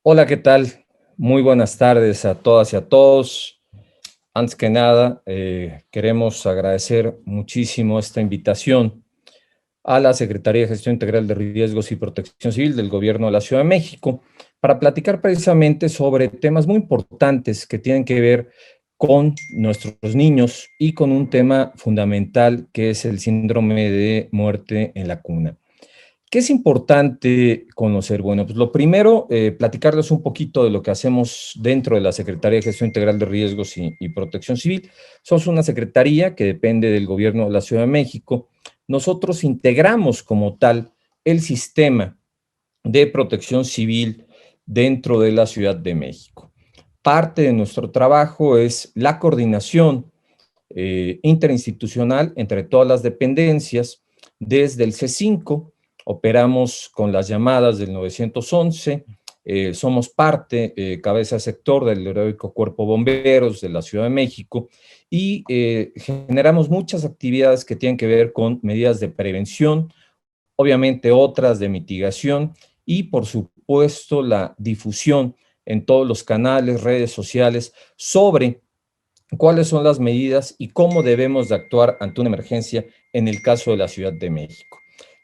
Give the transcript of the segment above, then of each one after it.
Hola, ¿qué tal? Muy buenas tardes a todas y a todos. Antes que nada, queremos agradecer muchísimo esta invitación a la Secretaría de Gestión Integral de Riesgos y Protección Civil del Gobierno de la Ciudad de México para platicar precisamente sobre temas muy importantes que tienen que ver con nuestros niños y con un tema fundamental que es el síndrome de muerte en la cuna. ¿Qué es importante conocer? Bueno, pues lo primero, platicarles un poquito de lo que hacemos dentro de la Secretaría de Gestión Integral de Riesgos y Protección Civil. Somos una secretaría que depende del Gobierno de la Ciudad de México. Nosotros integramos como tal el sistema de protección civil dentro de la Ciudad de México. Parte de nuestro trabajo es la coordinación interinstitucional entre todas las dependencias. Desde el C5 operamos con las llamadas del 911, somos parte, cabeza de sector del heroico Cuerpo Bomberos de la Ciudad de México y generamos muchas actividades que tienen que ver con medidas de prevención, obviamente otras de mitigación y por supuesto la difusión en todos los canales, redes sociales sobre cuáles son las medidas y cómo debemos de actuar ante una emergencia en el caso de la Ciudad de México.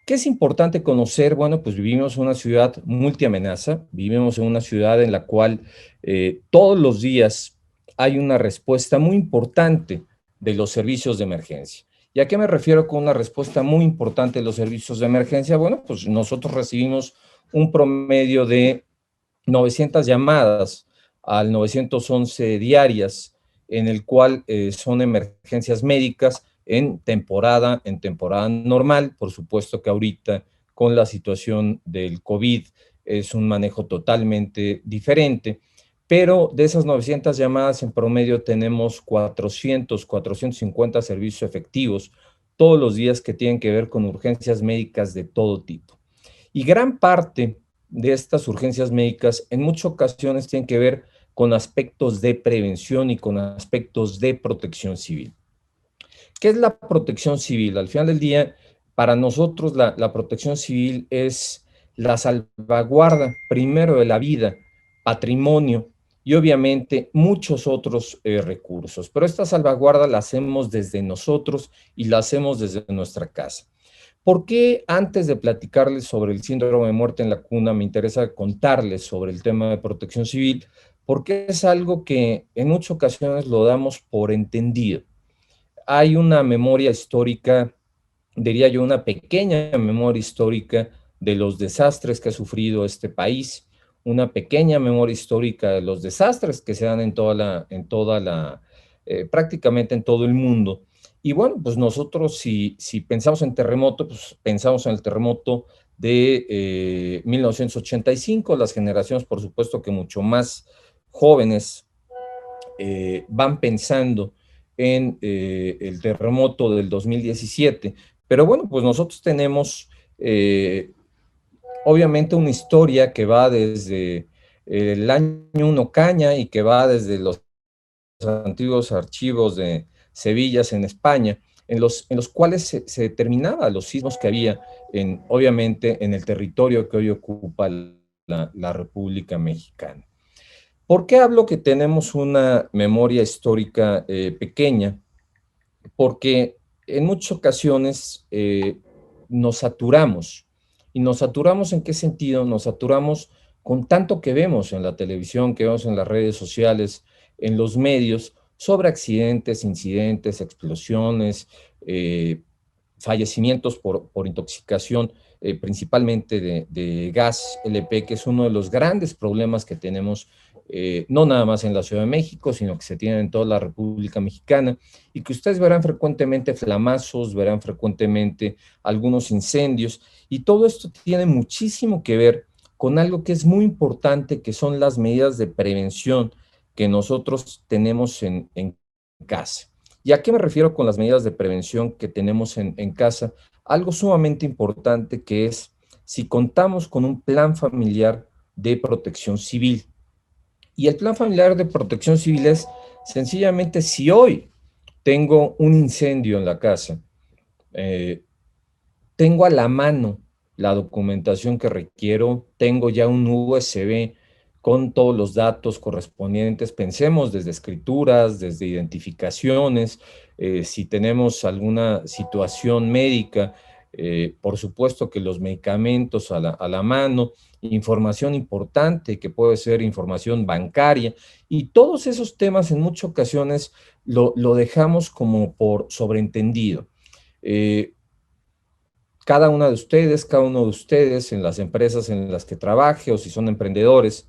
¿Qué es importante conocer? Bueno, pues vivimos en una ciudad multiamenaza, vivimos en una ciudad en la cual todos los días hay una respuesta muy importante de los servicios de emergencia. ¿Y a qué me refiero con una respuesta muy importante de los servicios de emergencia? Bueno, pues nosotros recibimos un promedio de 900 llamadas al 911 diarias, en el cual son emergencias médicas en temporada normal. Por supuesto que ahorita con la situación del COVID es un manejo totalmente diferente, pero de esas 900 llamadas en promedio tenemos 450 servicios efectivos todos los días que tienen que ver con urgencias médicas de todo tipo. Y gran parte de estas urgencias médicas en muchas ocasiones tienen que ver con aspectos de prevención y con aspectos de protección civil. ¿Qué es la protección civil? Al final del día, para nosotros la protección civil es la salvaguarda primero de la vida, patrimonio y obviamente muchos otros recursos. Pero esta salvaguarda la hacemos desde nosotros y la hacemos desde nuestra casa. ¿Por qué antes de platicarles sobre el síndrome de muerte en la cuna me interesa contarles sobre el tema de protección civil? Porque es algo que en muchas ocasiones lo damos por entendido. Hay una memoria histórica, diría yo, una pequeña memoria histórica de los desastres que ha sufrido este país, una pequeña memoria histórica de los desastres que se dan prácticamente en todo el mundo. Y bueno, pues nosotros si pensamos en terremoto, pues pensamos en el terremoto de 1985, las generaciones por supuesto que mucho más jóvenes van pensando en el terremoto del 2017. Pero bueno, pues nosotros tenemos obviamente una historia que va desde el año 1 Caña y que va desde los antiguos archivos de Sevillas en España, en los cuales se determinaba los sismos que había obviamente en el territorio que hoy ocupa la República Mexicana. ¿Por qué hablo que tenemos una memoria histórica pequeña? Porque en muchas ocasiones nos saturamos. ¿Y nos saturamos en qué sentido? Nos saturamos con tanto que vemos en la televisión, que vemos en las redes sociales, en los medios, sobre accidentes, incidentes, explosiones, fallecimientos por intoxicación, principalmente de gas LP, que es uno de los grandes problemas que tenemos, no nada más en la Ciudad de México, sino que se tiene en toda la República Mexicana, y que ustedes verán frecuentemente flamazos, verán frecuentemente algunos incendios, y todo esto tiene muchísimo que ver con algo que es muy importante, que son las medidas de prevención que nosotros tenemos en casa. ¿Y a qué me refiero con las medidas de prevención que tenemos en casa? Algo sumamente importante que es si contamos con un plan familiar de protección civil. Y el plan familiar de protección civil es sencillamente si hoy tengo un incendio en la casa, eh, tengo a la mano la documentación que requiero, tengo ya un USB con todos los datos correspondientes. Pensemos desde escrituras, desde identificaciones, si tenemos alguna situación médica, por supuesto que los medicamentos a la mano, información importante que puede ser información bancaria, y todos esos temas en muchas ocasiones lo dejamos como por sobreentendido. Eh, Cada una de ustedes, cada uno de ustedes en las empresas en las que trabaje o si son emprendedores,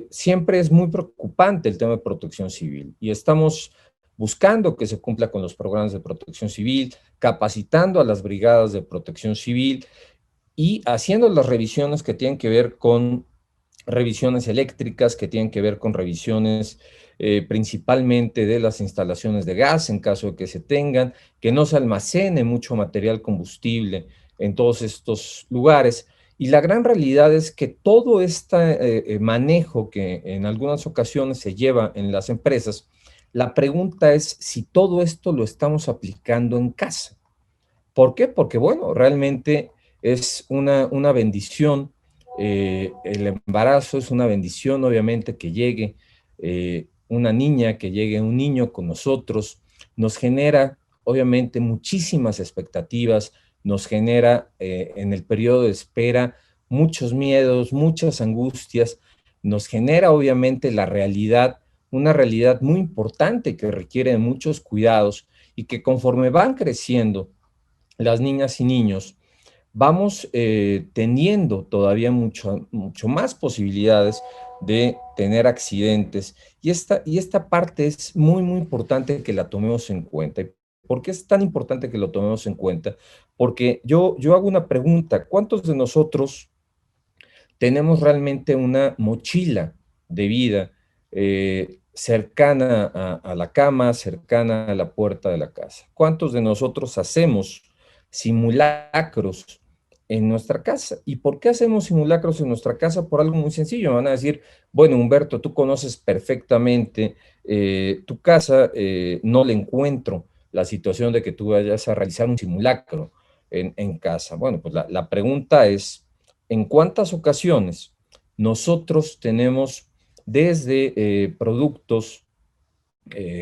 siempre es muy preocupante el tema de protección civil y estamos buscando que se cumpla con los programas de protección civil, capacitando a las brigadas de protección civil y haciendo las revisiones que tienen que ver con revisiones eléctricas, que tienen que ver con revisiones principalmente de las instalaciones de gas en caso de que se tengan, que no se almacene mucho material combustible en todos estos lugares. Y la gran realidad es que todo este manejo que en algunas ocasiones se lleva en las empresas, la pregunta es si todo esto lo estamos aplicando en casa. ¿Por qué? Porque, bueno, realmente es una bendición. El embarazo es una bendición, obviamente, que llegue una niña, que llegue un niño con nosotros, nos genera, obviamente, muchísimas expectativas, nos genera en el periodo de espera muchos miedos, muchas angustias, nos genera, obviamente, la realidad, una realidad muy importante que requiere de muchos cuidados y que conforme van creciendo, las niñas y niños, vamos teniendo todavía mucho más posibilidades de tener accidentes. Y esta parte es muy, muy importante que la tomemos en cuenta. ¿Por qué es tan importante que lo tomemos en cuenta? Porque yo hago una pregunta, ¿cuántos de nosotros tenemos realmente una mochila de vida cercana a la cama, cercana a la puerta de la casa? ¿Cuántos de nosotros hacemos simulacros en nuestra casa? ¿Y por qué hacemos simulacros en nuestra casa? Por algo muy sencillo. Me van a decir, bueno, Humberto, tú conoces perfectamente tu casa, no le encuentro la situación de que tú vayas a realizar un simulacro en casa. Bueno, pues la pregunta es, ¿en cuántas ocasiones nosotros tenemos desde productos,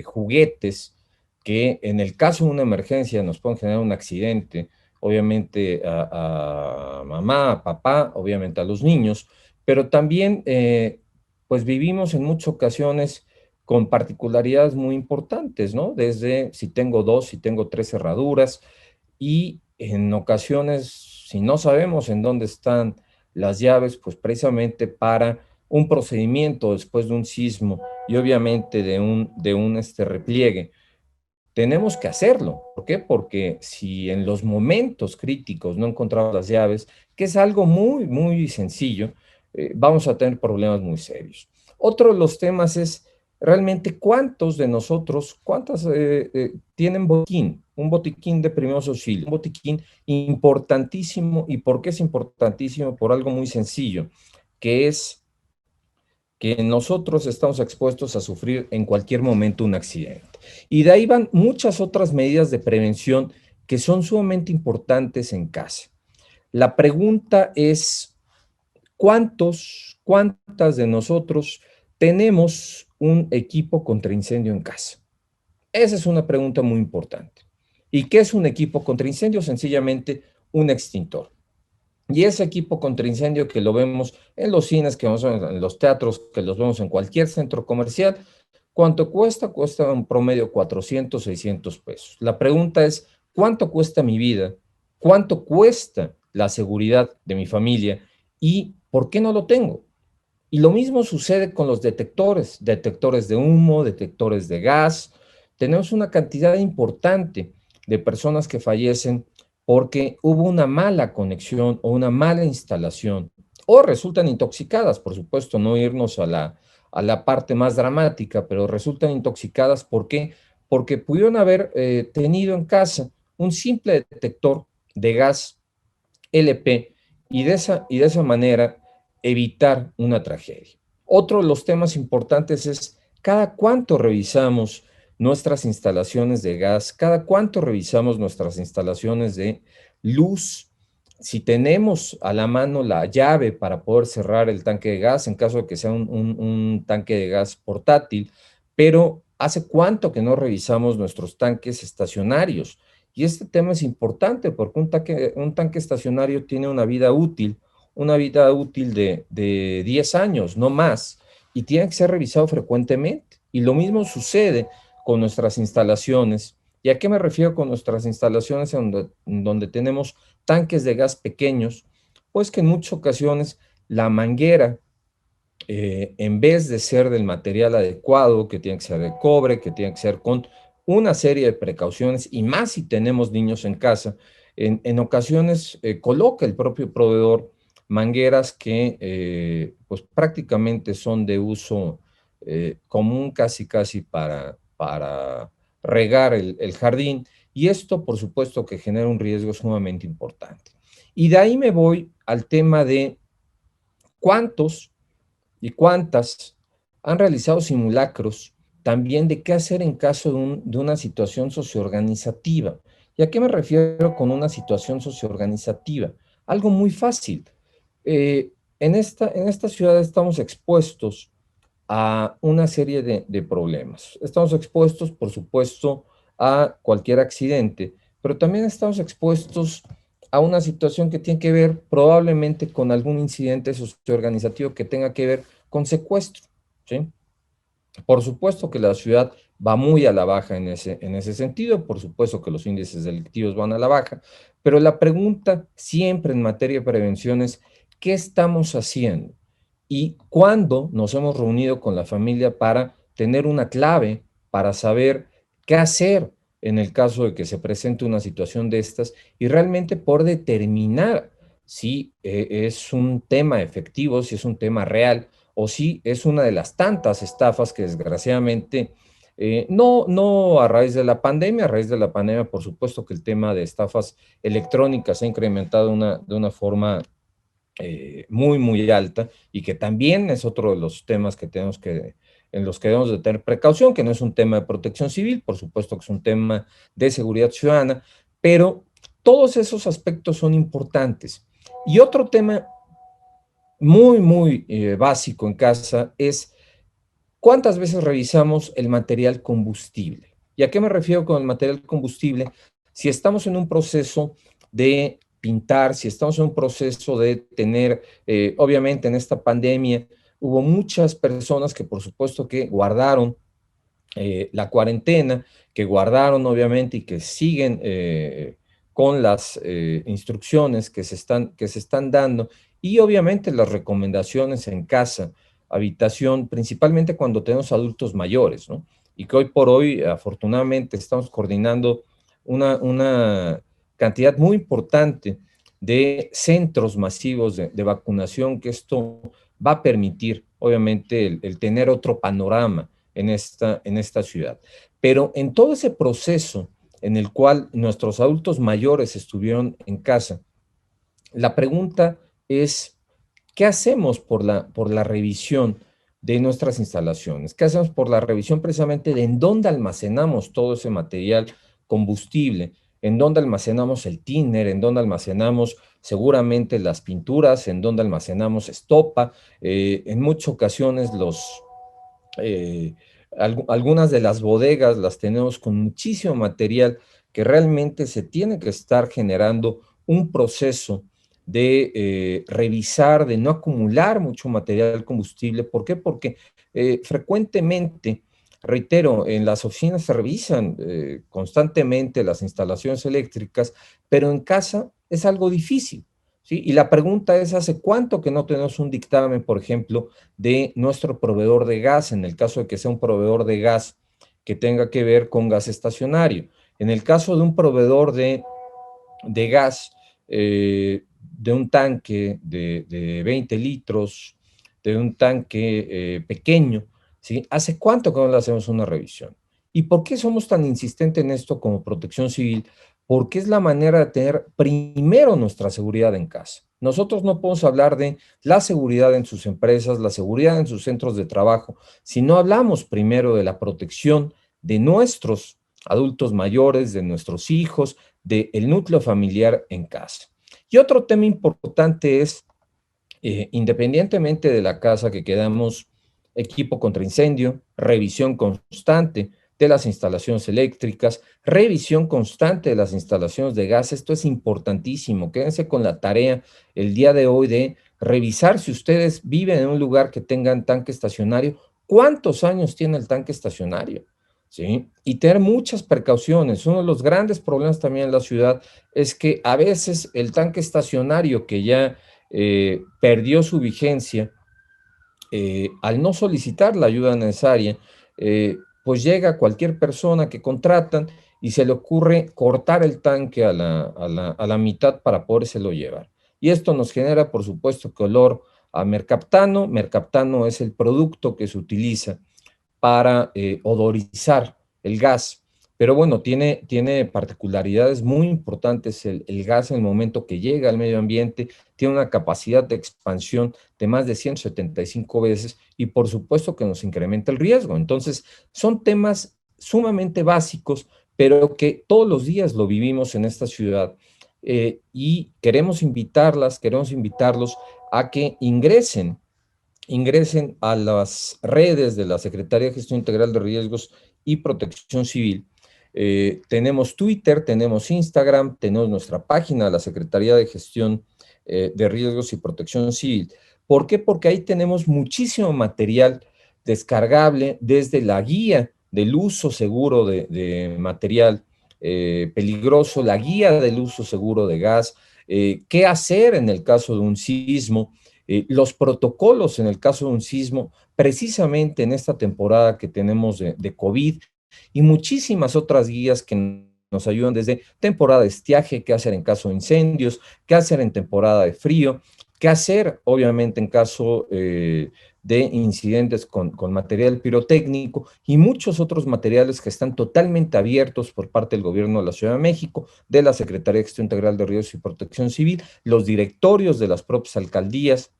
juguetes, que en el caso de una emergencia nos pueden generar un accidente, obviamente a mamá, a papá, obviamente a los niños, pero también pues vivimos en muchas ocasiones con particularidades muy importantes, ¿no? Desde si tengo dos, si tengo tres cerraduras, y en ocasiones, si no sabemos en dónde están las llaves, pues precisamente para un procedimiento después de un sismo y obviamente de un repliegue, tenemos que hacerlo. ¿Por qué? Porque si en los momentos críticos no encontramos las llaves, que es algo muy, muy sencillo, vamos a tener problemas muy serios. Otro de los temas es realmente cuántos de nosotros, cuántas tienen botiquín, un botiquín de primeros auxilios, un botiquín importantísimo. ¿Y por qué es importantísimo? Por algo muy sencillo, que es que nosotros estamos expuestos a sufrir en cualquier momento un accidente. Y de ahí van muchas otras medidas de prevención que son sumamente importantes en casa. La pregunta es, cuántas de nosotros tenemos un equipo contra incendio en casa? Esa es una pregunta muy importante. ¿Y qué es un equipo contra incendio? Sencillamente un extintor. Y ese equipo contra incendio que lo vemos en los cines, que vemos en los teatros, que los vemos en cualquier centro comercial, ¿cuánto cuesta? Cuesta un promedio 400, 600 pesos. La pregunta es, ¿cuánto cuesta mi vida? ¿Cuánto cuesta la seguridad de mi familia? ¿Y por qué no lo tengo? Y lo mismo sucede con los detectores, detectores de humo, detectores de gas. Tenemos una cantidad importante de personas que fallecen porque hubo una mala conexión o una mala instalación, o resultan intoxicadas, por supuesto, no irnos a la parte más dramática, pero resultan intoxicadas. ¿Por qué? Porque pudieron haber tenido en casa un simple detector de gas LP y de esa manera evitar una tragedia. Otro de los temas importantes es cada cuánto revisamos nuestras instalaciones de gas, cada cuánto revisamos nuestras instalaciones de luz, si tenemos a la mano la llave para poder cerrar el tanque de gas, en caso de que sea un tanque de gas portátil, pero ¿hace cuánto que no revisamos nuestros tanques estacionarios? Y este tema es importante porque un tanque estacionario tiene una vida útil de 10 años, no más, y tiene que ser revisado frecuentemente. Y lo mismo sucede con nuestras instalaciones. ¿Y a qué me refiero con nuestras instalaciones en donde tenemos tanques de gas pequeños? Pues que en muchas ocasiones la manguera, en vez de ser del material adecuado, que tiene que ser de cobre, que tiene que ser con una serie de precauciones, y más si tenemos niños en casa, en ocasiones coloca el propio proveedor mangueras que pues prácticamente son de uso común casi para regar el jardín, y esto por supuesto que genera un riesgo sumamente importante. Y de ahí me voy al tema de cuántos y cuántas han realizado simulacros también de qué hacer en caso de una situación socioorganizativa. ¿Y a qué me refiero con una situación socioorganizativa? Algo muy fácil. En esta ciudad estamos expuestos a una serie de problemas. Estamos expuestos, por supuesto, a cualquier accidente, pero también estamos expuestos a una situación que tiene que ver probablemente con algún incidente socioorganizativo que tenga que ver con secuestro, ¿sí? Por supuesto que la ciudad va muy a la baja en ese sentido, por supuesto que los índices delictivos van a la baja, pero la pregunta siempre en materia de prevención es, ¿qué estamos haciendo? ¿Y cuándo nos hemos reunido con la familia para tener una clave para saber qué hacer en el caso de que se presente una situación de estas y realmente por determinar si es un tema efectivo, si es un tema real o si es una de las tantas estafas que desgraciadamente, no a raíz de la pandemia, a raíz de la pandemia, por supuesto que el tema de estafas electrónicas se ha incrementado de una forma muy alta y que también es otro de los temas en los que debemos de tener precaución, que no es un tema de protección civil, por supuesto que es un tema de seguridad ciudadana, pero todos esos aspectos son importantes. Y otro tema muy básico en casa es cuántas veces revisamos el material combustible. ¿Y a qué me refiero con el material combustible? Si estamos en un proceso de pintar, si estamos en un proceso de tener, obviamente en esta pandemia hubo muchas personas que por supuesto que guardaron la cuarentena, que guardaron obviamente y que siguen con las instrucciones que se están dando y obviamente las recomendaciones en casa, habitación, principalmente cuando tenemos adultos mayores, ¿no? Y que hoy por hoy, afortunadamente, estamos coordinando una cantidad muy importante de centros masivos de vacunación, que esto va a permitir, obviamente, el tener otro panorama en esta ciudad. Pero en todo ese proceso en el cual nuestros adultos mayores estuvieron en casa, la pregunta es, ¿qué hacemos por la revisión de nuestras instalaciones? ¿Qué hacemos por la revisión precisamente de en dónde almacenamos todo ese material combustible? ¿En dónde almacenamos el thinner? ¿En dónde almacenamos seguramente las pinturas? ¿En dónde almacenamos estopa? En muchas ocasiones eh, algunas de las bodegas las tenemos con muchísimo material que realmente se tiene que estar generando un proceso de revisar, de no acumular mucho material combustible. ¿Por qué? Porque frecuentemente, reitero, en las oficinas se revisan constantemente las instalaciones eléctricas, pero en casa es algo difícil, ¿sí? Y la pregunta es, ¿hace cuánto que no tenemos un dictamen, por ejemplo, de nuestro proveedor de gas, en el caso de que sea un proveedor de gas que tenga que ver con gas estacionario? En el caso de un proveedor de gas, de un tanque de 20 litros, de un tanque pequeño, ¿sí? ¿Hace cuánto que no le hacemos una revisión? ¿Y por qué somos tan insistentes en esto como Protección Civil? Porque es la manera de tener primero nuestra seguridad en casa. Nosotros no podemos hablar de la seguridad en sus empresas, la seguridad en sus centros de trabajo, si no hablamos primero de la protección de nuestros adultos mayores, de nuestros hijos, del núcleo familiar en casa. Y otro tema importante es, independientemente de la casa que quedamos, equipo contra incendio, revisión constante de las instalaciones eléctricas, revisión constante de las instalaciones de gas. Esto es importantísimo. Quédense con la tarea el día de hoy de revisar si ustedes viven en un lugar que tengan tanque estacionario, cuántos años tiene el tanque estacionario, ¿sí? Y tener muchas precauciones. Uno de los grandes problemas también en la ciudad es que a veces el tanque estacionario que ya perdió su vigencia, al no solicitar la ayuda necesaria, pues llega cualquier persona que contratan y se le ocurre cortar el tanque a la mitad para podérselo llevar. Y esto nos genera, por supuesto, que olor a mercaptano. Mercaptano es el producto que se utiliza para odorizar el gas. Pero bueno, tiene particularidades muy importantes el gas en el momento que llega al medio ambiente, tiene una capacidad de expansión de más de 175 veces y por supuesto que nos incrementa el riesgo. Entonces, son temas sumamente básicos, pero que todos los días lo vivimos en esta ciudad. Y queremos invitarlos a que ingresen a las redes de la Secretaría de Gestión Integral de Riesgos y Protección Civil. Tenemos Twitter, tenemos Instagram, tenemos nuestra página de la Secretaría de Gestión de Riesgos y Protección Civil. ¿Por qué? Porque ahí tenemos muchísimo material descargable, desde la guía del uso seguro de material peligroso, la guía del uso seguro de gas, qué hacer en el caso de un sismo, los protocolos en el caso de un sismo, precisamente en esta temporada que tenemos de COVID, y muchísimas otras guías que nos ayudan desde temporada de estiaje, qué hacer en caso de incendios, qué hacer en temporada de frío, qué hacer, obviamente, en caso de incidentes con material pirotécnico y muchos otros materiales que están totalmente abiertos por parte del gobierno de la Ciudad de México, de la Secretaría de Gestión Integral de Riesgos y Protección Civil, los directorios de las propias alcaldías,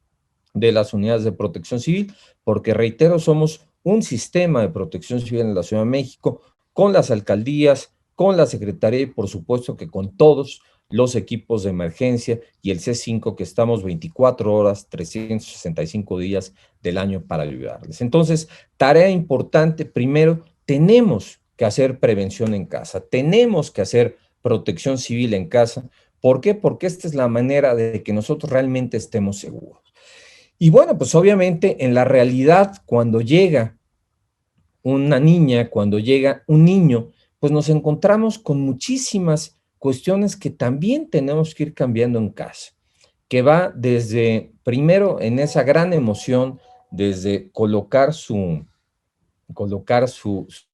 de las unidades de protección civil, porque reitero, somos un sistema de protección civil en la Ciudad de México, con las alcaldías, con la Secretaría y por supuesto que con todos los equipos de emergencia y el C5 que estamos 24 horas, 365 días del año para ayudarles. Entonces, tarea importante, primero, tenemos que hacer prevención en casa, tenemos que hacer protección civil en casa. ¿Por qué? Porque esta es la manera de que nosotros realmente estemos seguros. Y bueno, pues obviamente en la realidad, cuando llega una niña, cuando llega un niño, pues nos encontramos con muchísimas cuestiones que también tenemos que ir cambiando en casa, que va desde, primero, en esa gran emoción, desde su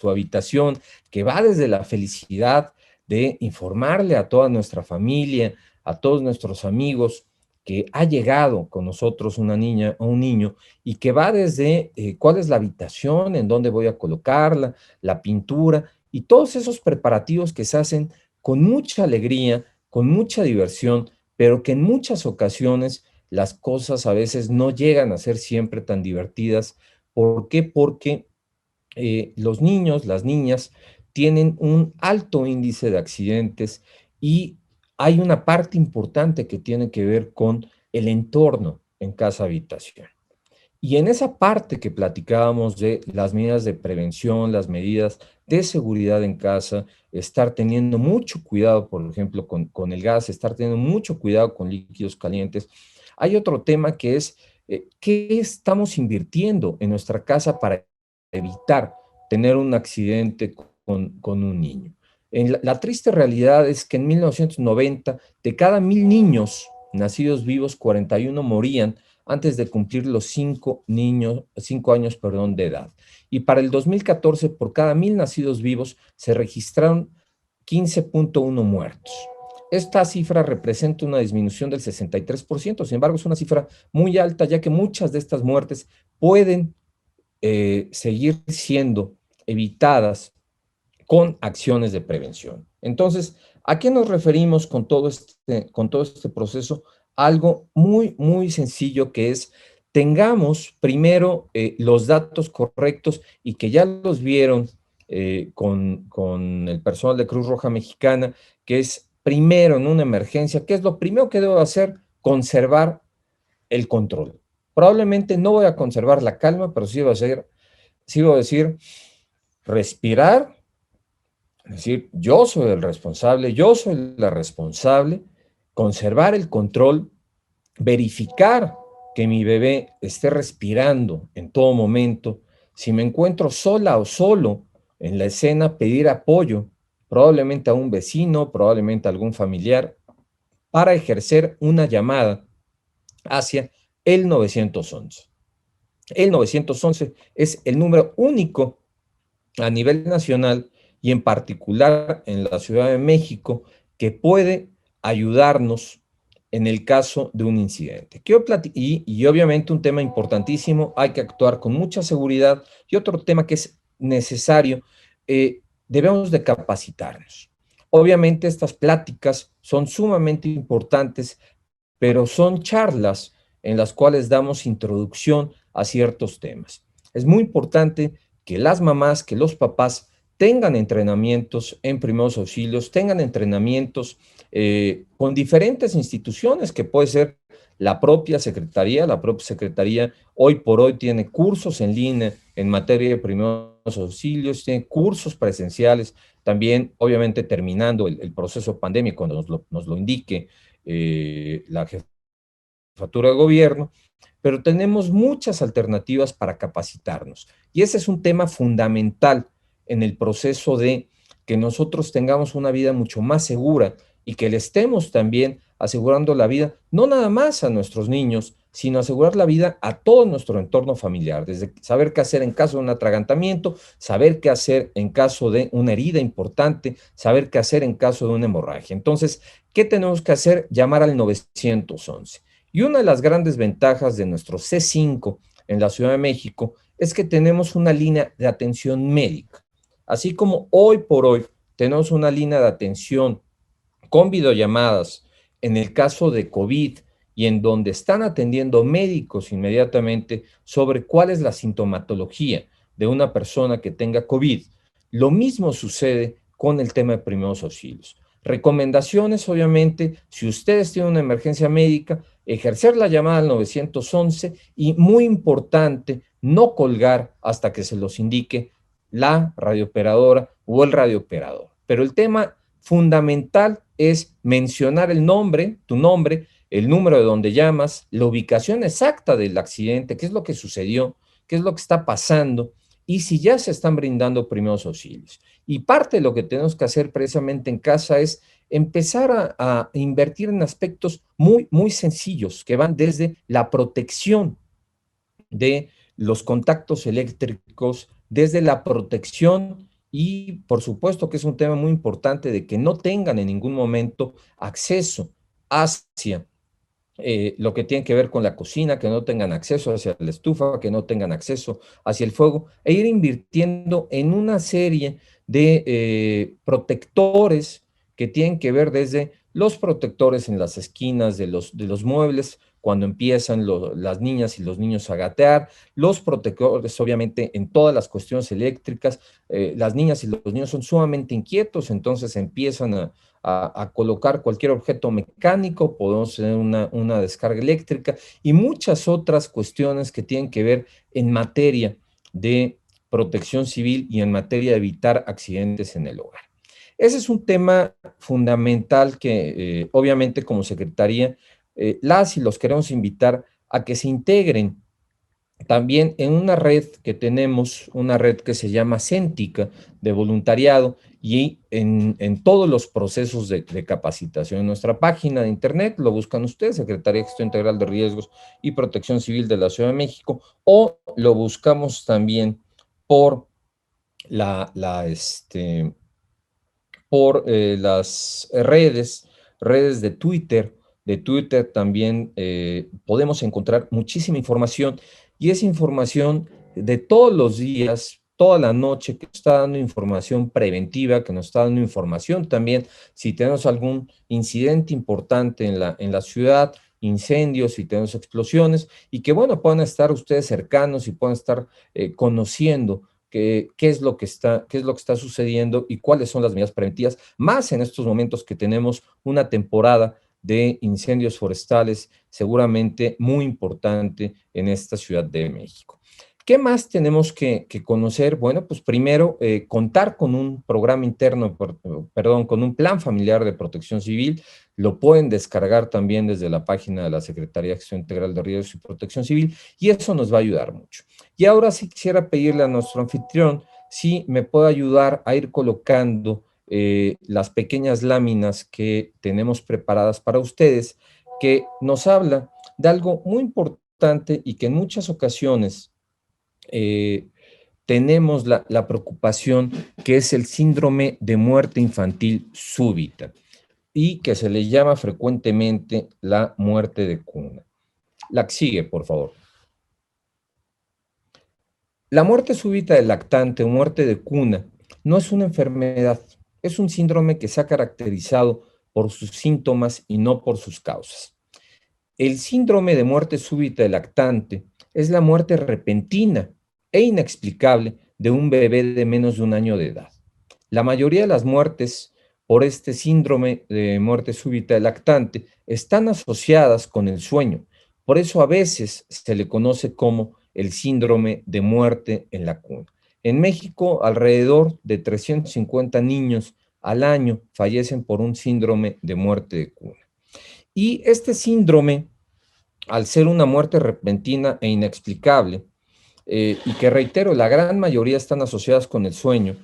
habitación, que va desde la felicidad de informarle a toda nuestra familia, a todos nuestros amigos, que ha llegado con nosotros una niña o un niño, y que va desde cuál es la habitación, en dónde voy a colocarla, la pintura, y todos esos preparativos que se hacen con mucha alegría, con mucha diversión, pero que en muchas ocasiones las cosas a veces no llegan a ser siempre tan divertidas. ¿Por qué? Porque los niños, las niñas, tienen un alto índice de accidentes y hay una parte importante que tiene que ver con el entorno en casa habitación. Y en esa parte que platicábamos de las medidas de prevención, las medidas de seguridad en casa, estar teniendo mucho cuidado, por ejemplo, con el gas, estar teniendo mucho cuidado con líquidos calientes, hay otro tema que es qué estamos invirtiendo en nuestra casa para evitar tener un accidente con un niño. La triste realidad es que en 1990, de cada 1,000 niños nacidos vivos, 41 morían antes de cumplir los 5 años, perdón, de edad. Y para el 2014, por cada 1,000 nacidos vivos, se registraron 15.1 muertos. Esta cifra representa una disminución del 63%, sin embargo, es una cifra muy alta, ya que muchas de estas muertes pueden seguir siendo evitadas con acciones de prevención. Entonces, ¿a qué nos referimos con todo este proceso? Algo muy, muy sencillo que es, tengamos primero los datos correctos y que ya los vieron con el personal de Cruz Roja Mexicana, que es primero en una emergencia, ¿qué es lo primero que debo hacer? Conservar el control. Probablemente no voy a conservar la calma, pero sí voy a decir, respirar, es decir, yo soy el responsable, yo soy la responsable, conservar el control, verificar que mi bebé esté respirando en todo momento. Si me encuentro sola o solo en la escena, pedir apoyo, probablemente a un vecino, probablemente a algún familiar, para ejercer una llamada hacia el 911. El 911 es el número único a nivel nacional y en particular en la Ciudad de México que puede ayudarnos en el caso de un incidente. Y obviamente un tema importantísimo, hay que actuar con mucha seguridad. Y otro tema que es necesario, debemos de capacitarnos. Obviamente estas pláticas son sumamente importantes, pero son charlas en las cuales damos introducción a ciertos temas. Es muy importante que las mamás, que los papás tengan entrenamientos en primeros auxilios, tengan entrenamientos con diferentes instituciones, que puede ser la propia Secretaría hoy por hoy tiene cursos en línea en materia de primeros auxilios, tiene cursos presenciales, también obviamente terminando el proceso pandémico, cuando nos lo indique la jefatura de gobierno, pero tenemos muchas alternativas para capacitarnos. Y ese es un tema fundamental en el proceso de que nosotros tengamos una vida mucho más segura y que le estemos también asegurando la vida, no nada más a nuestros niños, sino asegurar la vida a todo nuestro entorno familiar, desde saber qué hacer en caso de un atragantamiento, saber qué hacer en caso de una herida importante, saber qué hacer en caso de una hemorragia. Entonces, ¿qué tenemos que hacer? Llamar al 911. Y una de las grandes ventajas de nuestro C5 en la Ciudad de México es que tenemos una línea de atención médica. Así como hoy por hoy tenemos una línea de atención con videollamadas en el caso de COVID y en donde están atendiendo médicos inmediatamente sobre cuál es la sintomatología de una persona que tenga COVID. Lo mismo sucede con el tema de primeros auxilios. Recomendaciones, obviamente, si ustedes tienen una emergencia médica, ejercer la llamada al 911 y, muy importante, no colgar hasta que se los indique la radiooperadora o el radiooperador. Pero el tema fundamental es mencionar el nombre, tu nombre, el número de donde llamas, la ubicación exacta del accidente, qué es lo que sucedió, qué es lo que está pasando y si ya se están brindando primeros auxilios. Y parte de lo que tenemos que hacer precisamente en casa es empezar a invertir en aspectos muy, muy sencillos que van desde la protección de los contactos eléctricos, desde la protección y por supuesto que es un tema muy importante de que no tengan en ningún momento acceso hacia lo que tiene que ver con la cocina, que no tengan acceso hacia la estufa, que no tengan acceso hacia el fuego, e ir invirtiendo en una serie de protectores que tienen que ver desde los protectores en las esquinas de los muebles, cuando empiezan las niñas y los niños a gatear, los protectores obviamente en todas las cuestiones eléctricas, las niñas y los niños son sumamente inquietos, entonces empiezan a colocar cualquier objeto mecánico, podemos tener una descarga eléctrica y muchas otras cuestiones que tienen que ver en materia de protección civil y en materia de evitar accidentes en el hogar. Ese es un tema fundamental que obviamente como Secretaría las y los queremos invitar a que se integren también en una red que tenemos, una red que se llama Céntica de voluntariado y en todos los procesos de capacitación. En nuestra página de internet lo buscan ustedes, Secretaría de Gestión Integral de Riesgos y Protección Civil de la Ciudad de México, o lo buscamos también por las redes de Twitter también podemos encontrar muchísima información y es información de todos los días, toda la noche, que nos está dando información preventiva, que nos está dando información también si tenemos algún incidente importante en la ciudad, incendios, si tenemos explosiones, y que bueno, puedan estar ustedes cercanos y puedan estar conociendo qué es lo que está sucediendo y cuáles son las medidas preventivas, más en estos momentos que tenemos una temporada de incendios forestales seguramente muy importante en esta Ciudad de México. ¿Qué más tenemos que conocer? Bueno, pues primero, contar con un programa interno, perdón, con un plan familiar de protección civil. Lo pueden descargar también desde la página de la Secretaría de Acción Integral de Riesgos y Protección Civil, y eso nos va a ayudar mucho. Y ahora sí quisiera pedirle a nuestro anfitrión si me puede ayudar a ir colocando las pequeñas láminas que tenemos preparadas para ustedes, que nos habla de algo muy importante y que en muchas ocasiones tenemos la preocupación, que es el síndrome de muerte infantil súbita y que se le llama frecuentemente la muerte de cuna. La que sigue, por favor. La muerte súbita del lactante o muerte de cuna no es una enfermedad, es un síndrome que se ha caracterizado por sus síntomas y no por sus causas. El síndrome de muerte súbita del lactante es la muerte repentina e inexplicable de un bebé de menos de un año de edad. La mayoría de las muertes por este síndrome de muerte súbita del lactante están asociadas con el sueño. Por eso a veces se le conoce como el síndrome de muerte en la cuna. En México, alrededor de 350 niños al año fallecen por un síndrome de muerte de cuna. Y este síndrome, al ser una muerte repentina e inexplicable, y que reitero, la gran mayoría están asociadas con el sueño,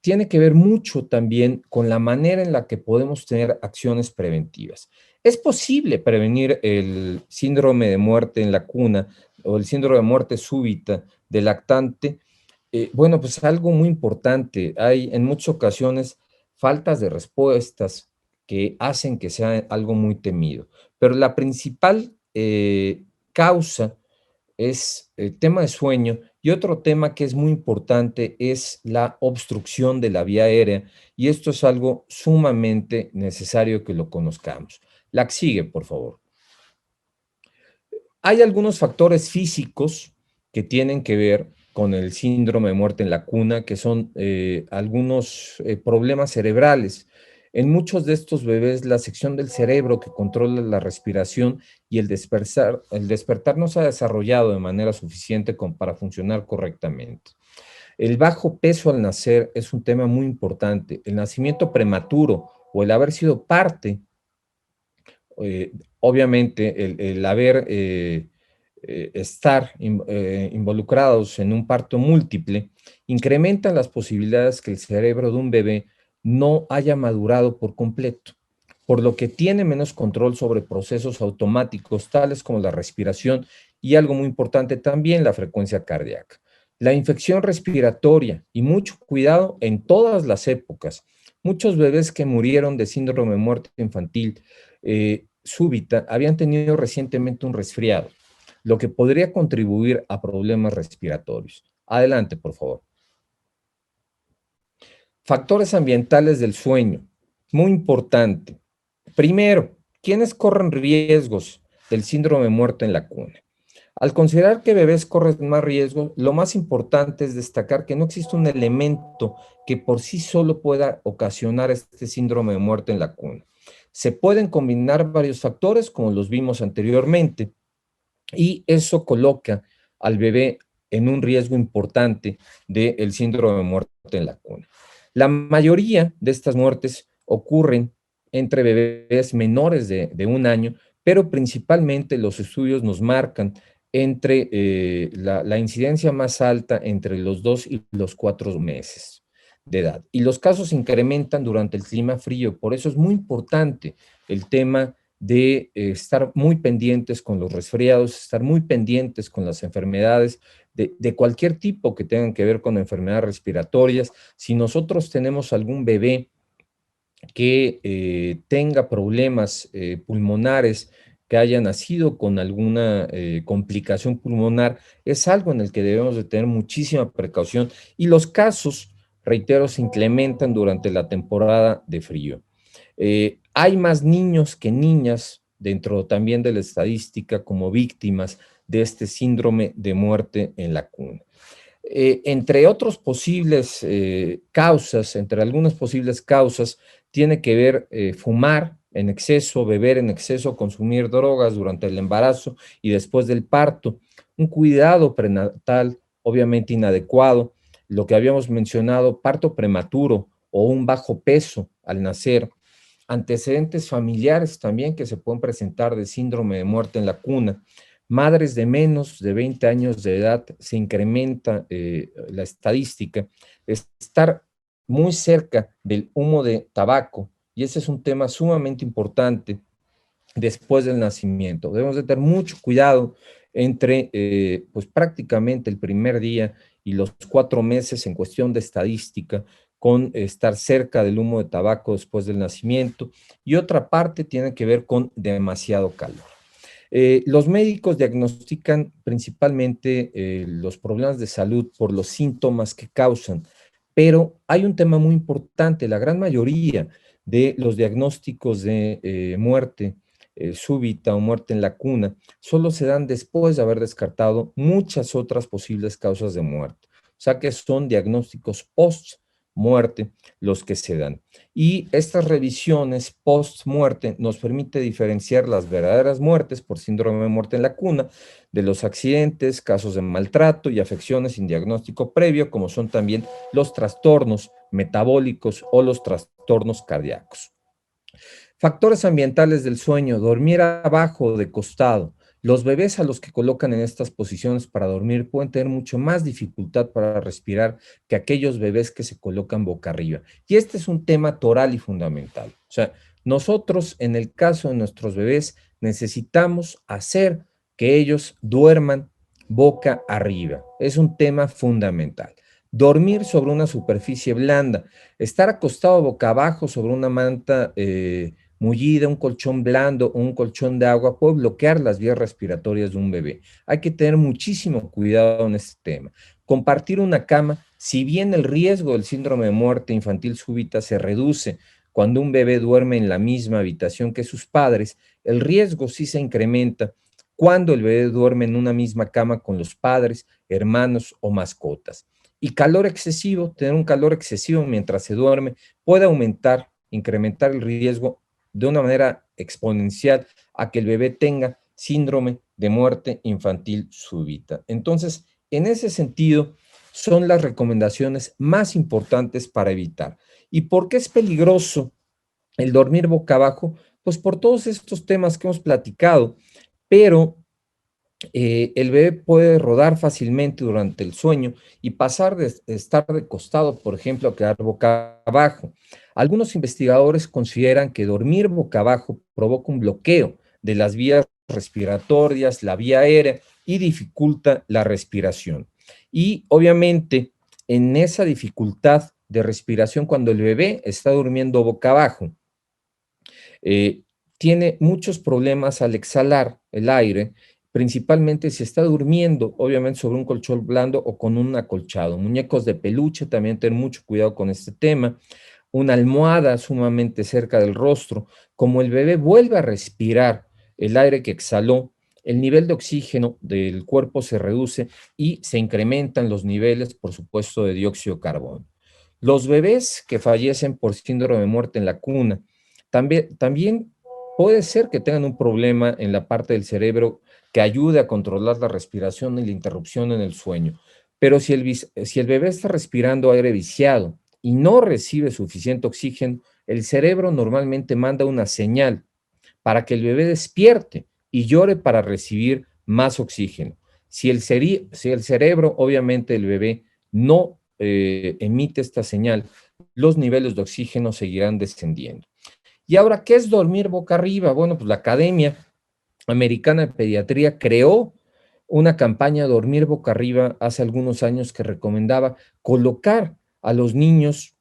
tiene que ver mucho también con la manera en la que podemos tener acciones preventivas. Es posible prevenir el síndrome de muerte en la cuna o el síndrome de muerte súbita del lactante. Bueno, pues algo muy importante. Hay en muchas ocasiones faltas de respuestas que hacen que sea algo muy temido. Pero la principal causa es el tema de sueño, y otro tema que es muy importante es la obstrucción de la vía aérea, y esto es algo sumamente necesario que lo conozcamos. La que sigue, por favor. Hay algunos factores físicos que tienen que ver con el síndrome de muerte en la cuna, que son algunos problemas cerebrales. En muchos de estos bebés, la sección del cerebro que controla la respiración y el despertar no se ha desarrollado de manera suficiente para funcionar correctamente. El bajo peso al nacer es un tema muy importante. El nacimiento prematuro o el haber sido parte, obviamente, el haber estar involucrados en un parto múltiple, incrementan las posibilidades que el cerebro de un bebé no haya madurado por completo, por lo que tiene menos control sobre procesos automáticos tales como la respiración y algo muy importante también, la frecuencia cardíaca. La infección respiratoria y mucho cuidado en todas las épocas. Muchos bebés que murieron de síndrome de muerte infantil súbita habían tenido recientemente un resfriado, lo que podría contribuir a problemas respiratorios. Adelante, por favor. Factores ambientales del sueño. Muy importante. Primero, ¿quiénes corren riesgos del síndrome de muerte en la cuna? Al considerar que bebés corren más riesgo, lo más importante es destacar que no existe un elemento que por sí solo pueda ocasionar este síndrome de muerte en la cuna. Se pueden combinar varios factores, como los vimos anteriormente, y eso coloca al bebé en un riesgo importante del síndrome de muerte en la cuna. La mayoría de estas muertes ocurren entre bebés menores de un año, pero principalmente los estudios nos marcan entre la incidencia más alta entre los 2 y los 4 meses de edad. Y los casos incrementan durante el clima frío, por eso es muy importante el tema de estar muy pendientes con los resfriados, estar muy pendientes con las enfermedades de cualquier tipo que tengan que ver con enfermedades respiratorias. Si nosotros tenemos algún bebé que tenga problemas pulmonares, que haya nacido con alguna complicación pulmonar, es algo en el que debemos de tener muchísima precaución, y los casos, reitero, se incrementan durante la temporada de frío. Hay más niños que niñas dentro también de la estadística como víctimas de este síndrome de muerte en la cuna. Entre otras posibles causas, entre algunas posibles causas, tiene que ver fumar en exceso, beber en exceso, consumir drogas durante el embarazo y después del parto, un cuidado prenatal obviamente inadecuado, lo que habíamos mencionado, parto prematuro o un bajo peso al nacer, antecedentes familiares también que se pueden presentar de síndrome de muerte en la cuna. Madres de menos de 20 años de edad, se incrementa la estadística, estar muy cerca del humo de tabaco, y ese es un tema sumamente importante después del nacimiento. Debemos de tener mucho cuidado entre pues prácticamente el primer día y los 4 meses en cuestión de estadística, con estar cerca del humo de tabaco después del nacimiento, y otra parte tiene que ver con demasiado calor. Los médicos diagnostican principalmente los problemas de salud por los síntomas que causan, pero hay un tema muy importante: la gran mayoría de los diagnósticos de muerte súbita o muerte en la cuna solo se dan después de haber descartado muchas otras posibles causas de muerte. O sea que son diagnósticos post muerte los que se dan. Y estas revisiones post-muerte nos permite diferenciar las verdaderas muertes por síndrome de muerte en la cuna de los accidentes, casos de maltrato y afecciones sin diagnóstico previo, como son también los trastornos metabólicos o los trastornos cardíacos. Factores ambientales del sueño: dormir abajo o de costado. Los bebés a los que colocan en estas posiciones para dormir pueden tener mucho más dificultad para respirar que aquellos bebés que se colocan boca arriba. Y este es un tema toral y fundamental. O sea, nosotros, en el caso de nuestros bebés, necesitamos hacer que ellos duerman boca arriba. Es un tema fundamental. Dormir sobre una superficie blanda, estar acostado boca abajo sobre una manta mullida, un colchón blando o un colchón de agua puede bloquear las vías respiratorias de un bebé. Hay que tener muchísimo cuidado en este tema. Compartir una cama: si bien el riesgo del síndrome de muerte infantil súbita se reduce cuando un bebé duerme en la misma habitación que sus padres, el riesgo sí se incrementa cuando el bebé duerme en una misma cama con los padres, hermanos o mascotas. Y calor excesivo: tener un calor excesivo mientras se duerme puede incrementar el riesgo de una manera exponencial a que el bebé tenga síndrome de muerte infantil súbita. Entonces, en ese sentido, son las recomendaciones más importantes para evitar. ¿Y por qué es peligroso el dormir boca abajo? Pues por todos estos temas que hemos platicado, pero el bebé puede rodar fácilmente durante el sueño y pasar de estar de costado, por ejemplo, a quedar boca abajo. Algunos investigadores consideran que dormir boca abajo provoca un bloqueo de las vías respiratorias, la vía aérea, y dificulta la respiración. Y obviamente, en esa dificultad de respiración, cuando el bebé está durmiendo boca abajo, eh, tiene muchos problemas al exhalar el aire, principalmente si está durmiendo, obviamente, sobre un colchón blando o con un acolchado. Muñecos de peluche, también tener mucho cuidado con este tema. Una almohada sumamente cerca del rostro. Como el bebé vuelve a respirar el aire que exhaló, el nivel de oxígeno del cuerpo se reduce y se incrementan los niveles, por supuesto, de dióxido de carbono. Los bebés que fallecen por síndrome de muerte en la cuna también puede ser que tengan un problema en la parte del cerebro que ayude a controlar la respiración y la interrupción en el sueño. Pero si el bebé está respirando aire viciado y no recibe suficiente oxígeno, el cerebro normalmente manda una señal para que el bebé despierte y llore para recibir más oxígeno. Si el cerebro, obviamente, el bebé no emite esta señal, los niveles de oxígeno seguirán descendiendo. Y ahora, ¿qué es dormir boca arriba? Bueno, pues la Academia Americana de Pediatría creó una campaña Dormir Boca Arriba hace algunos años, que recomendaba colocar a los niños,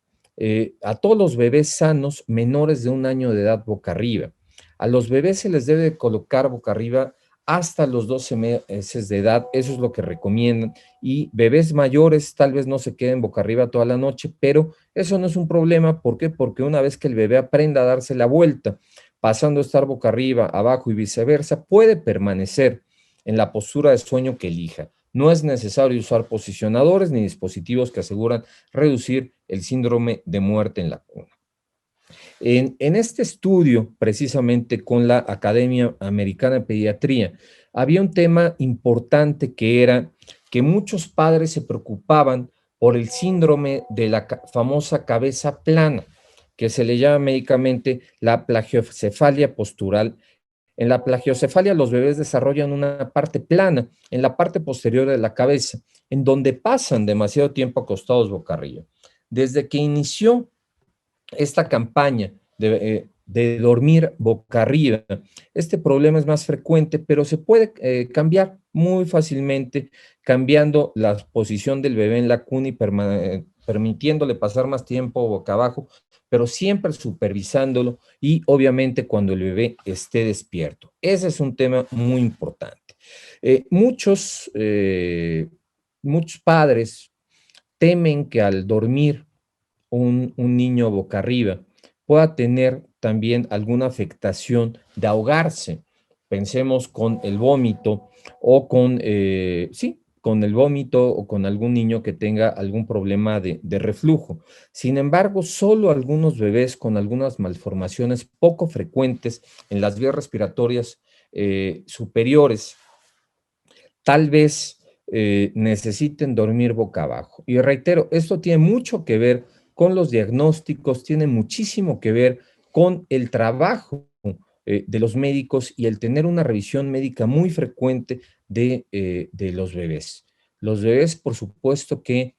a todos los bebés sanos menores de 1 año de edad boca arriba. A los bebés se les debe colocar boca arriba hasta los 12 meses de edad, eso es lo que recomiendan, y bebés mayores tal vez no se queden boca arriba toda la noche, pero eso no es un problema. ¿Por qué? Porque una vez que el bebé aprenda a darse la vuelta, pasando a estar boca arriba, abajo y viceversa, puede permanecer en la postura de sueño que elija. No es necesario usar posicionadores ni dispositivos que aseguran reducir el síndrome de muerte en la cuna. En este estudio, precisamente con la Academia Americana de Pediatría, había un tema importante que era que muchos padres se preocupaban por el síndrome de la famosa cabeza plana, que se le llama médicamente la plagiocefalia postural. En la plagiocefalia los bebés desarrollan una parte plana en la parte posterior de la cabeza, en donde pasan demasiado tiempo acostados boca arriba. Desde que inició esta campaña de dormir boca arriba. Este problema es más frecuente, pero se puede cambiar muy fácilmente cambiando la posición del bebé en la cuna y permitiéndole pasar más tiempo boca abajo, pero siempre supervisándolo y obviamente cuando el bebé esté despierto. Ese es un tema muy importante. Muchos padres temen que al dormir un niño boca arriba pueda tener también alguna afectación de ahogarse. Pensemos con el vómito o con el vómito o con algún niño que tenga algún problema de reflujo. Sin embargo, solo algunos bebés con algunas malformaciones poco frecuentes en las vías respiratorias superiores tal vez necesiten dormir boca abajo. Y reitero, esto tiene mucho que ver con los diagnósticos, tiene muchísimo que ver con el trabajo de los médicos y el tener una revisión médica muy frecuente de los bebés. Los bebés, por supuesto que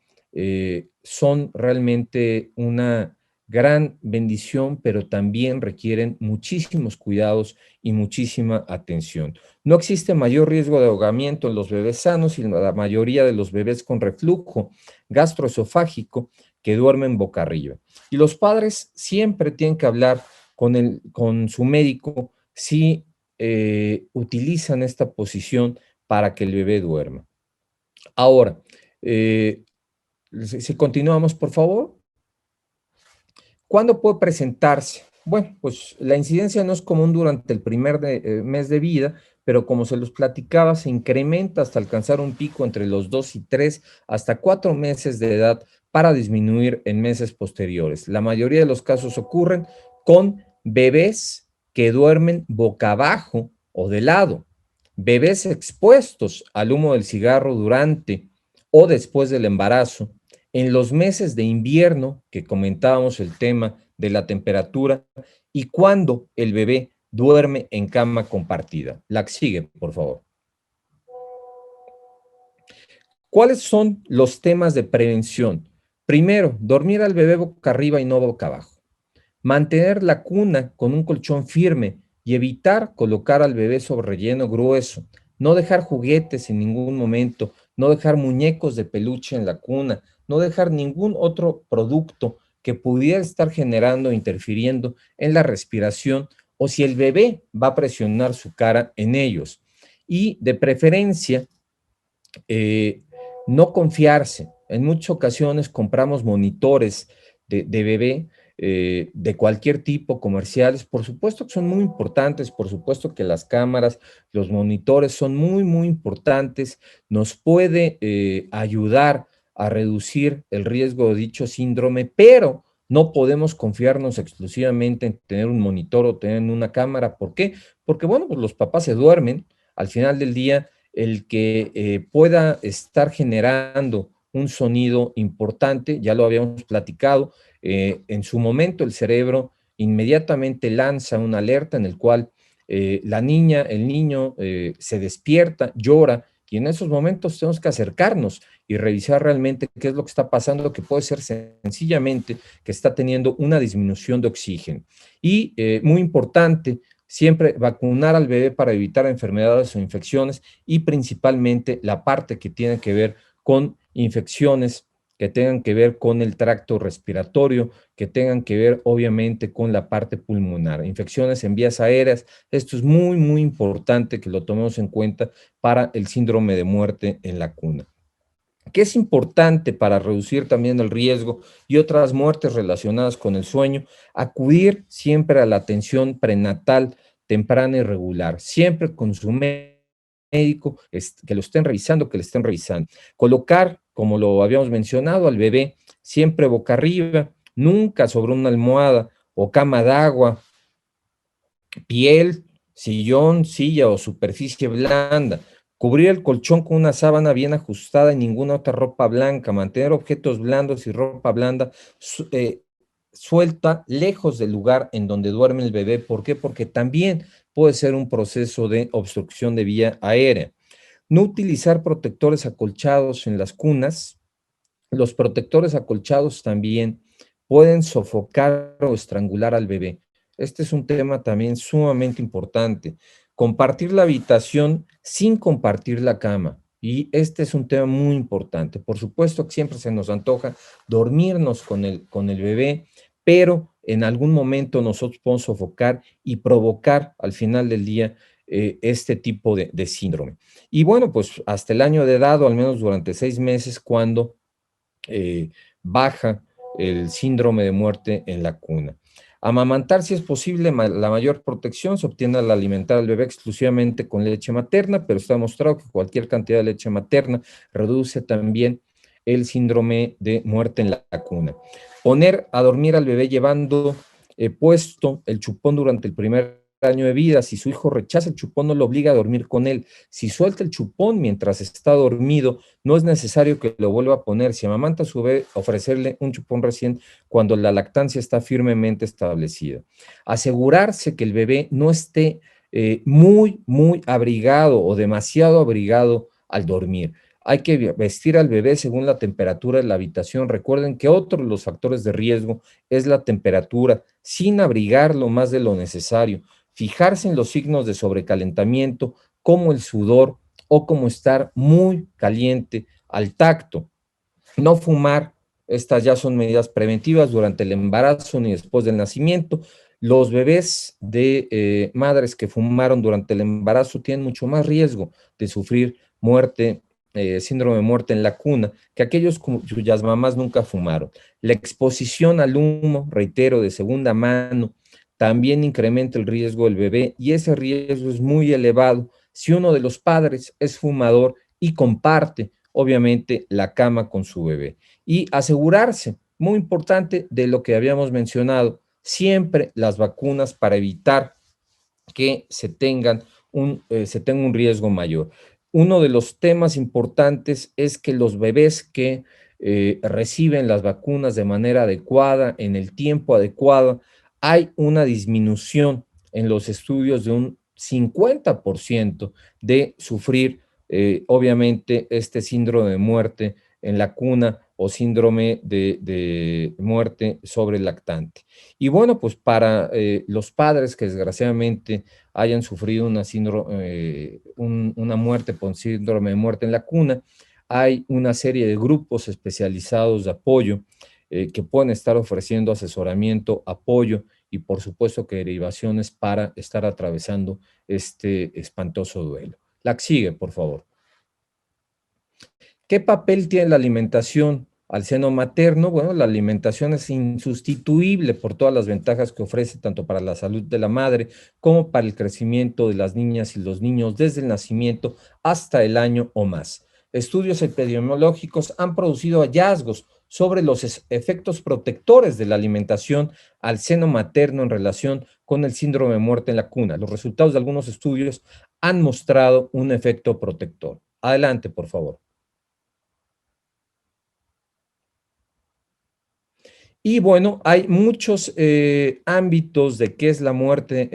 son realmente una gran bendición, pero también requieren muchísimos cuidados y muchísima atención. No existe mayor riesgo de ahogamiento en los bebés sanos y en la mayoría de los bebés con reflujo gastroesofágico que duermen boca arriba. Y los padres siempre tienen que hablar con su médico si utilizan esta posición para que el bebé duerma. Ahora, si continuamos, por favor. ¿Cuándo puede presentarse? Bueno, pues la incidencia no es común durante el primer mes de vida, pero como se los platicaba, se incrementa hasta alcanzar un pico entre los 2 y 3 hasta 4 meses de edad para disminuir en meses posteriores. La mayoría de los casos ocurren con bebés que duermen boca abajo o de lado, bebés expuestos al humo del cigarro durante o después del embarazo, en los meses de invierno, que comentábamos el tema de la temperatura, y cuando el bebé duerme en cama compartida. La que sigue, por favor. ¿Cuáles son los temas de prevención? Primero, dormir al bebé boca arriba y no boca abajo. Mantener la cuna con un colchón firme y evitar colocar al bebé sobre relleno grueso. No dejar juguetes en ningún momento, no dejar muñecos de peluche en la cuna, no dejar ningún otro producto que pudiera estar generando o interfiriendo en la respiración o si el bebé va a presionar su cara en ellos. Y de preferencia, eh, no confiarse. En muchas ocasiones compramos monitores de bebé de cualquier tipo, comerciales. Por supuesto que son muy importantes, por supuesto que las cámaras, los monitores son muy, muy importantes. Nos puede ayudar a reducir el riesgo de dicho síndrome, pero no podemos confiarnos exclusivamente en tener un monitor o tener una cámara. ¿Por qué? Porque, bueno, pues los papás se duermen. Al final del día, el que pueda estar generando un sonido importante, ya lo habíamos platicado, en su momento el cerebro inmediatamente lanza una alerta en el cual la niña, el niño se despierta, llora, y en esos momentos tenemos que acercarnos y revisar realmente qué es lo que está pasando, que puede ser sencillamente que está teniendo una disminución de oxígeno. Y muy importante, siempre vacunar al bebé para evitar enfermedades o infecciones y principalmente la parte que tiene que ver con infecciones que tengan que ver con el tracto respiratorio, que tengan que ver obviamente con la parte pulmonar, infecciones en vías aéreas. Esto es muy, muy importante que lo tomemos en cuenta para el síndrome de muerte en la cuna. ¿Qué es importante para reducir también el riesgo y otras muertes relacionadas con el sueño? Acudir siempre a la atención prenatal temprana y regular, siempre con su médico médico, que lo estén revisando, que le estén revisando. Colocar, como lo habíamos mencionado, al bebé siempre boca arriba, nunca sobre una almohada o cama d'agua, piel, sillón, silla o superficie blanda. Cubrir el colchón con una sábana bien ajustada y ninguna otra ropa blanca. Mantener objetos blandos y ropa blanda suelta lejos del lugar en donde duerme el bebé. ¿Por qué? Porque también puede ser un proceso de obstrucción de vía aérea. No utilizar protectores acolchados en las cunas. Los protectores acolchados también pueden sofocar o estrangular al bebé. Este es un tema también sumamente importante. Compartir la habitación sin compartir la cama. Y este es un tema muy importante. Por supuesto que siempre se nos antoja dormirnos con el bebé, pero en algún momento nosotros podemos sofocar y provocar al final del día este tipo de síndrome. Y bueno, pues hasta el año de edad, o al menos durante 6 meses, cuando eh, baja el síndrome de muerte en la cuna. Amamantar, si es posible, la mayor protección se obtiene al alimentar al bebé exclusivamente con leche materna, pero está demostrado que cualquier cantidad de leche materna reduce también el síndrome de muerte en la cuna. Poner a dormir al bebé llevando puesto el chupón durante el primer año de vida. Si su hijo rechaza el chupón, no lo obliga a dormir con él. Si suelta el chupón mientras está dormido, no es necesario que lo vuelva a poner. Si amamanta a su bebé, ofrecerle un chupón recién cuando la lactancia está firmemente establecida. Asegurarse que el bebé no esté muy abrigado o demasiado abrigado al dormir. Hay que vestir al bebé según la temperatura de la habitación. Recuerden que otro de los factores de riesgo es la temperatura, sin abrigarlo más de lo necesario. Fijarse en los signos de sobrecalentamiento, como el sudor o como estar muy caliente al tacto. No fumar, estas ya son medidas preventivas durante el embarazo ni después del nacimiento. Los bebés de madres que fumaron durante el embarazo tienen mucho más riesgo de sufrir muerte, síndrome de muerte en la cuna, que aquellos cuyas mamás nunca fumaron. La exposición al humo, reitero, de segunda mano, también incrementa el riesgo del bebé, y ese riesgo es muy elevado si uno de los padres es fumador y comparte, obviamente, la cama con su bebé. Y asegurarse, muy importante, de lo que habíamos mencionado, siempre las vacunas para evitar que se tenga un riesgo mayor. Uno de los temas importantes es que los bebés que reciben las vacunas de manera adecuada, en el tiempo adecuado, hay una disminución en los estudios de un 50% de sufrir, obviamente, este síndrome de muerte en la cuna o síndrome de muerte sobre el lactante. Y bueno, pues para los padres que desgraciadamente hayan sufrido una muerte por síndrome de muerte en la cuna, hay una serie de grupos especializados de apoyo que pueden estar ofreciendo asesoramiento, apoyo y por supuesto que derivaciones para estar atravesando este espantoso duelo. La que sigue, por favor. ¿Qué papel tiene la alimentación al seno materno? Bueno, la alimentación es insustituible por todas las ventajas que ofrece tanto para la salud de la madre como para el crecimiento de las niñas y los niños desde el nacimiento hasta el año o más. Estudios epidemiológicos han producido hallazgos sobre los efectos protectores de la alimentación al seno materno en relación con el síndrome de muerte en la cuna. Los resultados de algunos estudios han mostrado un efecto protector. Adelante, por favor. Y bueno, hay muchos ámbitos de qué es la muerte,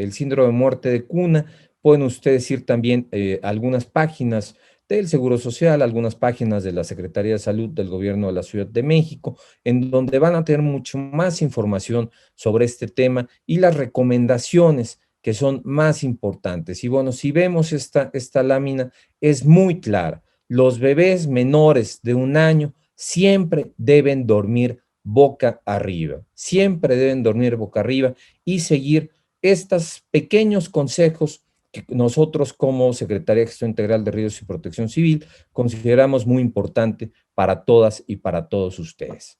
el síndrome de muerte de cuna. Pueden ustedes ir también a algunas páginas del Seguro Social, algunas páginas de la Secretaría de Salud del Gobierno de la Ciudad de México, en donde van a tener mucho más información sobre este tema y las recomendaciones que son más importantes. Y bueno, si vemos esta lámina, es muy clara. Los bebés menores de 1 año siempre deben dormir boca arriba. Siempre deben dormir boca arriba y seguir estos pequeños consejos que nosotros como Secretaría de Gestión Integral de Riesgos y Protección Civil consideramos muy importante para todas y para todos ustedes.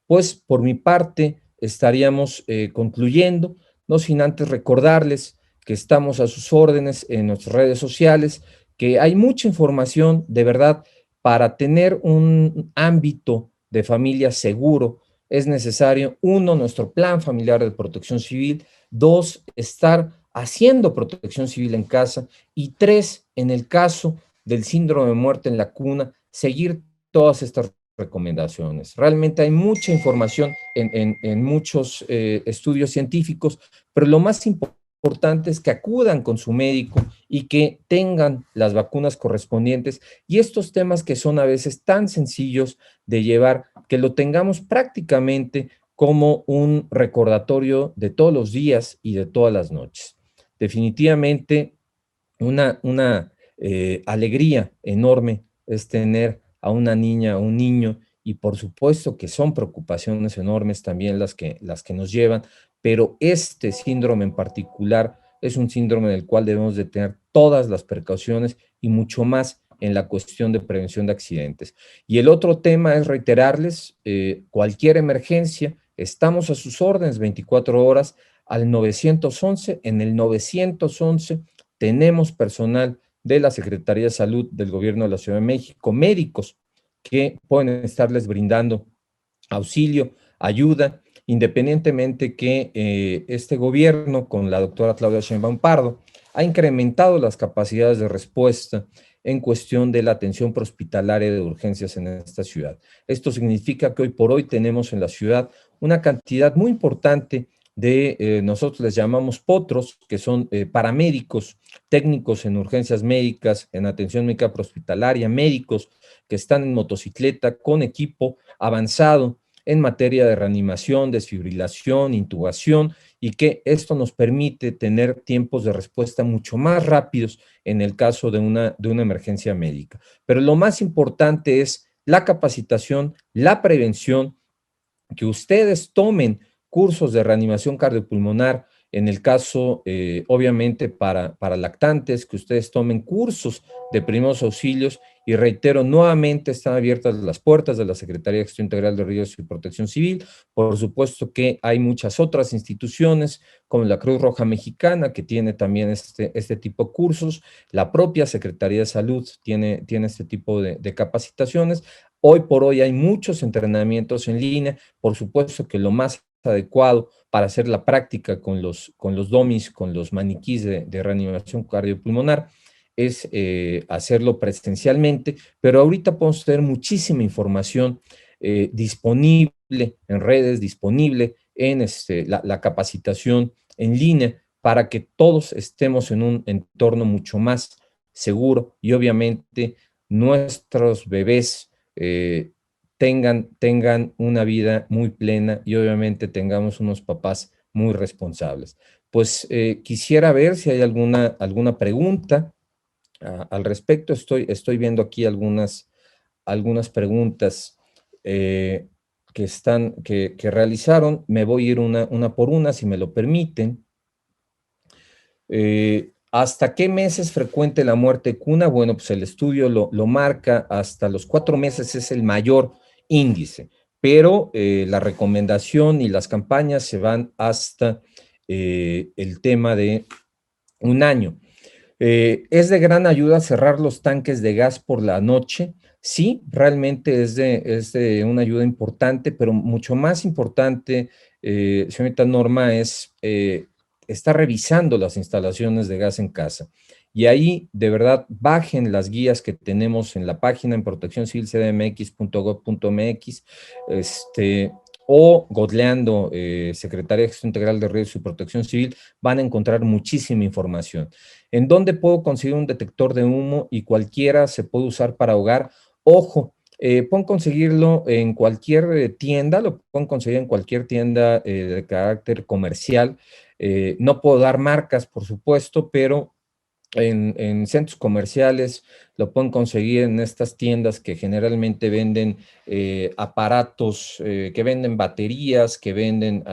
Pues por mi parte estaríamos concluyendo, no sin antes recordarles que estamos a sus órdenes en nuestras redes sociales, que hay mucha información de verdad para tener un ámbito de familia seguro. Es necesario, uno, nuestro plan familiar de protección civil; dos, estar haciendo protección civil en casa; y tres, en el caso del síndrome de muerte en la cuna, seguir todas estas recomendaciones. Realmente hay mucha información en muchos estudios científicos, pero lo más importante es que acudan con su médico y que tengan las vacunas correspondientes, y estos temas que son a veces tan sencillos de llevar, que lo tengamos prácticamente como un recordatorio de todos los días y de todas las noches. Definitivamente una alegría enorme es tener a una niña, a un niño, y por supuesto que son preocupaciones enormes también las que nos llevan, pero este síndrome en particular es un síndrome del cual debemos de tener todas las precauciones y mucho más en la cuestión de prevención de accidentes. Y el otro tema es reiterarles, cualquier emergencia, estamos a sus órdenes 24 horas al 911. En el 911 tenemos personal de la Secretaría de Salud del Gobierno de la Ciudad de México, médicos que pueden estarles brindando auxilio, ayuda, independientemente que este gobierno, con la doctora Claudia Sheinbaum Pardo, ha incrementado las capacidades de respuesta en cuestión de la atención prehospitalaria de urgencias en esta ciudad. Esto significa que hoy por hoy tenemos en la ciudad una cantidad muy importante de, nosotros les llamamos potros, que son paramédicos, técnicos en urgencias médicas, en atención médica prehospitalaria, médicos que están en motocicleta con equipo avanzado en materia de reanimación, desfibrilación, intubación, y que esto nos permite tener tiempos de respuesta mucho más rápidos en el caso de una emergencia médica. Pero lo más importante es la capacitación, la prevención, que ustedes tomen cursos de reanimación cardiopulmonar, en el caso, obviamente, para lactantes, que ustedes tomen cursos de primeros auxilios, y reitero, nuevamente están abiertas las puertas de la Secretaría de Gestión Integral de Riesgos y Protección Civil. Por supuesto que hay muchas otras instituciones, como la Cruz Roja Mexicana, que tiene también este tipo de cursos; la propia Secretaría de Salud tiene este tipo de capacitaciones. Hoy por hoy hay muchos entrenamientos en línea. Por supuesto que lo más adecuado para hacer la práctica con los dummies, con los maniquís de reanimación cardiopulmonar, es hacerlo presencialmente, pero ahorita podemos tener muchísima información disponible en redes, disponible en la capacitación en línea, para que todos estemos en un entorno mucho más seguro, y obviamente nuestros bebés tengan una vida muy plena, y obviamente tengamos unos papás muy responsables. Pues quisiera ver si hay alguna pregunta al respecto. Estoy viendo aquí algunas preguntas que realizaron. Me voy a ir una por una, si me lo permiten. ¿Hasta qué mes es frecuente la muerte cuna? Bueno, pues el estudio lo marca, hasta los 4 meses es el mayor índice, pero la recomendación y las campañas se van hasta el tema de un año. ¿Es de gran ayuda cerrar los tanques de gas por la noche? Sí, realmente es de una ayuda importante, pero mucho más importante, señorita Norma, es estar revisando las instalaciones de gas en casa. Y ahí, de verdad, bajen las guías que tenemos en la página, en proteccioncivilcdmx.gov.mx, o googleando Secretaría de Gestión Integral de Riesgos y Protección Civil, van a encontrar muchísima información. ¿En dónde puedo conseguir un detector de humo? Y cualquiera se puede usar para hogar. Ojo, pueden conseguirlo en cualquier tienda, lo pueden conseguir en cualquier tienda de carácter comercial. No puedo dar marcas, por supuesto, pero en centros comerciales lo pueden conseguir, en estas tiendas que generalmente venden aparatos, que venden baterías, que venden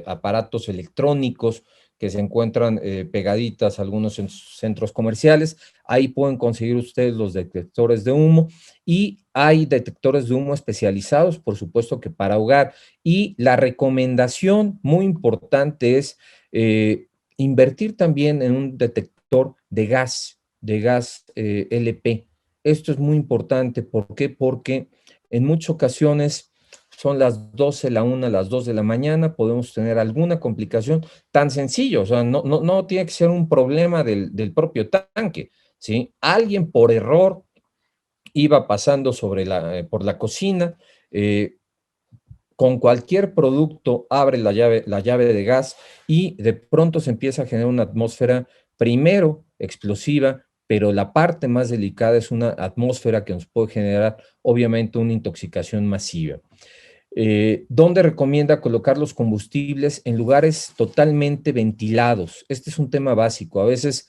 aparatos electrónicos, que se encuentran pegaditas a algunos centros comerciales. Ahí pueden conseguir ustedes los detectores de humo, y hay detectores de humo especializados, por supuesto que para hogar. Y la recomendación muy importante es Invertir también en un detector de gas LP. Esto es muy importante. ¿Por qué? Porque en muchas ocasiones son las 12, la 1, las 2 de la mañana, podemos tener alguna complicación tan sencillo, o sea, no tiene que ser un problema del propio tanque, ¿sí? Alguien por error iba pasando por la cocina, eh, con cualquier producto abre la llave de gas y de pronto se empieza a generar una atmósfera, primero explosiva, pero la parte más delicada es una atmósfera que nos puede generar, obviamente, una intoxicación masiva. ¿Dónde recomienda colocar los combustibles? En lugares totalmente ventilados. Este es un tema básico. A veces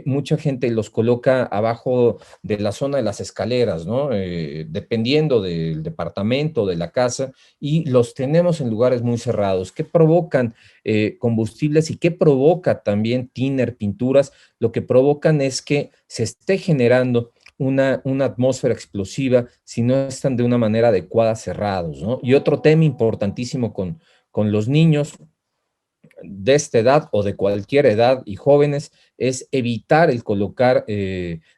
mucha gente los coloca abajo de la zona de las escaleras, ¿no? Dependiendo del departamento, de la casa, y los tenemos en lugares muy cerrados. ¿Qué provocan combustibles y qué provoca también thinner, pinturas? Lo que provocan es que se esté generando una atmósfera explosiva si no están de una manera adecuada cerrados, ¿no? Y otro tema importantísimo con los niños de esta edad o de cualquier edad y jóvenes es evitar el colocar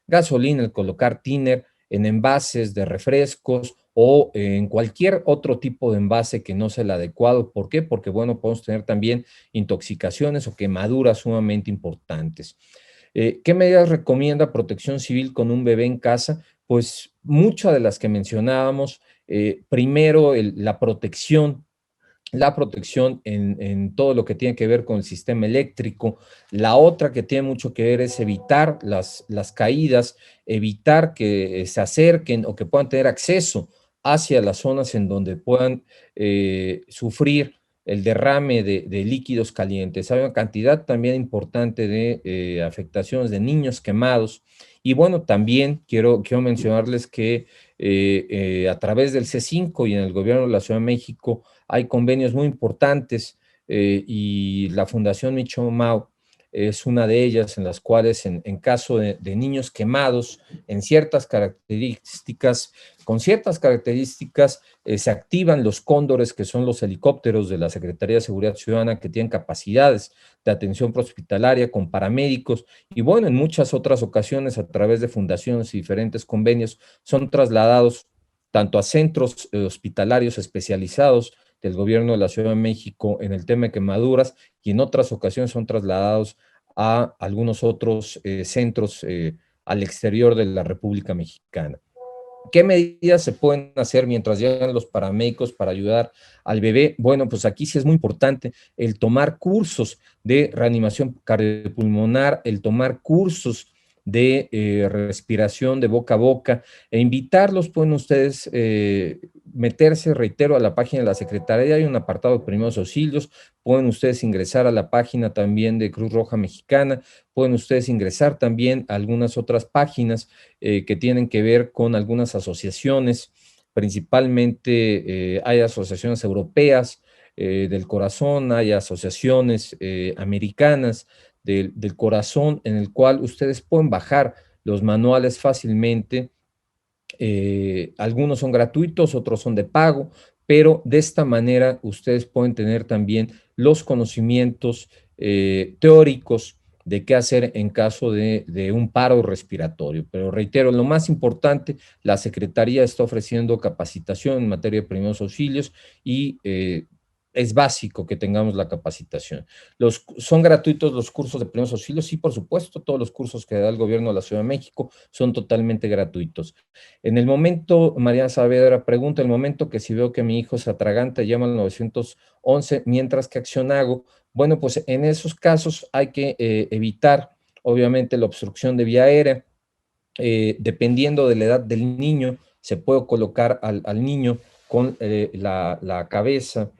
gasolina, el colocar thinner en envases de refrescos o en cualquier otro tipo de envase que no sea el adecuado. ¿Por qué? Porque, bueno, podemos tener también intoxicaciones o quemaduras sumamente importantes. ¿Qué medidas recomienda Protección Civil con un bebé en casa? Pues muchas de las que mencionábamos, primero la protección en todo lo que tiene que ver con el sistema eléctrico. La otra que tiene mucho que ver es evitar las caídas, evitar que se acerquen o que puedan tener acceso hacia las zonas en donde puedan sufrir el derrame de líquidos calientes. Hay una cantidad también importante de afectaciones de niños quemados. Y bueno, también quiero mencionarles que a través del C5 y en el gobierno de la Ciudad de México hay convenios muy importantes y la Fundación Micho Mau es una de ellas en las cuales en caso de niños quemados en ciertas características, con ciertas características, se activan los cóndores, que son los helicópteros de la Secretaría de Seguridad Ciudadana que tienen capacidades de atención hospitalaria con paramédicos y bueno, en muchas otras ocasiones a través de fundaciones y diferentes convenios son trasladados tanto a centros hospitalarios especializados del gobierno de la Ciudad de México en el tema de quemaduras y en otras ocasiones son trasladados a algunos otros centros al exterior de la República Mexicana. ¿Qué medidas se pueden hacer mientras llegan los paramédicos para ayudar al bebé? Bueno, pues aquí sí es muy importante el tomar cursos de reanimación cardiopulmonar, el tomar cursos de respiración de boca a boca e invitarlos, pueden ustedes meterse, reitero, a la página de la Secretaría, hay un apartado de primeros auxilios, pueden ustedes ingresar a la página también de Cruz Roja Mexicana, pueden ustedes ingresar también a algunas otras páginas que tienen que ver con algunas asociaciones, principalmente hay asociaciones europeas del corazón, hay asociaciones americanas del corazón, en el cual ustedes pueden bajar los manuales fácilmente. Algunos son gratuitos, otros son de pago, pero de esta manera ustedes pueden tener también los conocimientos teóricos de qué hacer en caso de un paro respiratorio. Pero reitero, lo más importante, la Secretaría está ofreciendo capacitación en materia de primeros auxilios y es básico que tengamos la capacitación. ¿Son gratuitos los cursos de primeros auxilios? Sí, por supuesto, todos los cursos que da el gobierno de la Ciudad de México son totalmente gratuitos. En el momento, María Saavedra pregunta, el momento que si veo que mi hijo se atraganta, llama al 911, mientras que acción hago. Bueno, pues en esos casos hay que evitar, obviamente, la obstrucción de vía aérea. Dependiendo de la edad del niño, se puede colocar al niño con la cabeza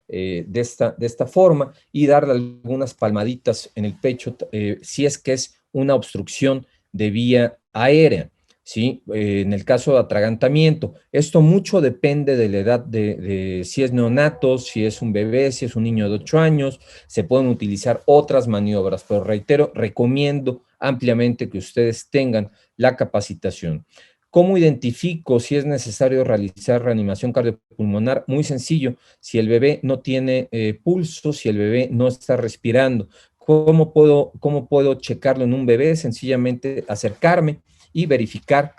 de esta forma y darle algunas palmaditas en el pecho si es que es una obstrucción de vía aérea. ¿Sí? En el caso de atragantamiento, esto mucho depende de la edad de si es neonato, si es un bebé, si es un niño de 8 años, se pueden utilizar otras maniobras, pero reitero, recomiendo ampliamente que ustedes tengan la capacitación. ¿Cómo identifico si es necesario realizar reanimación cardiopulmonar? Muy sencillo, si el bebé no tiene pulso, si el bebé no está respirando, cómo puedo checarlo en un bebé? Sencillamente acercarme y verificar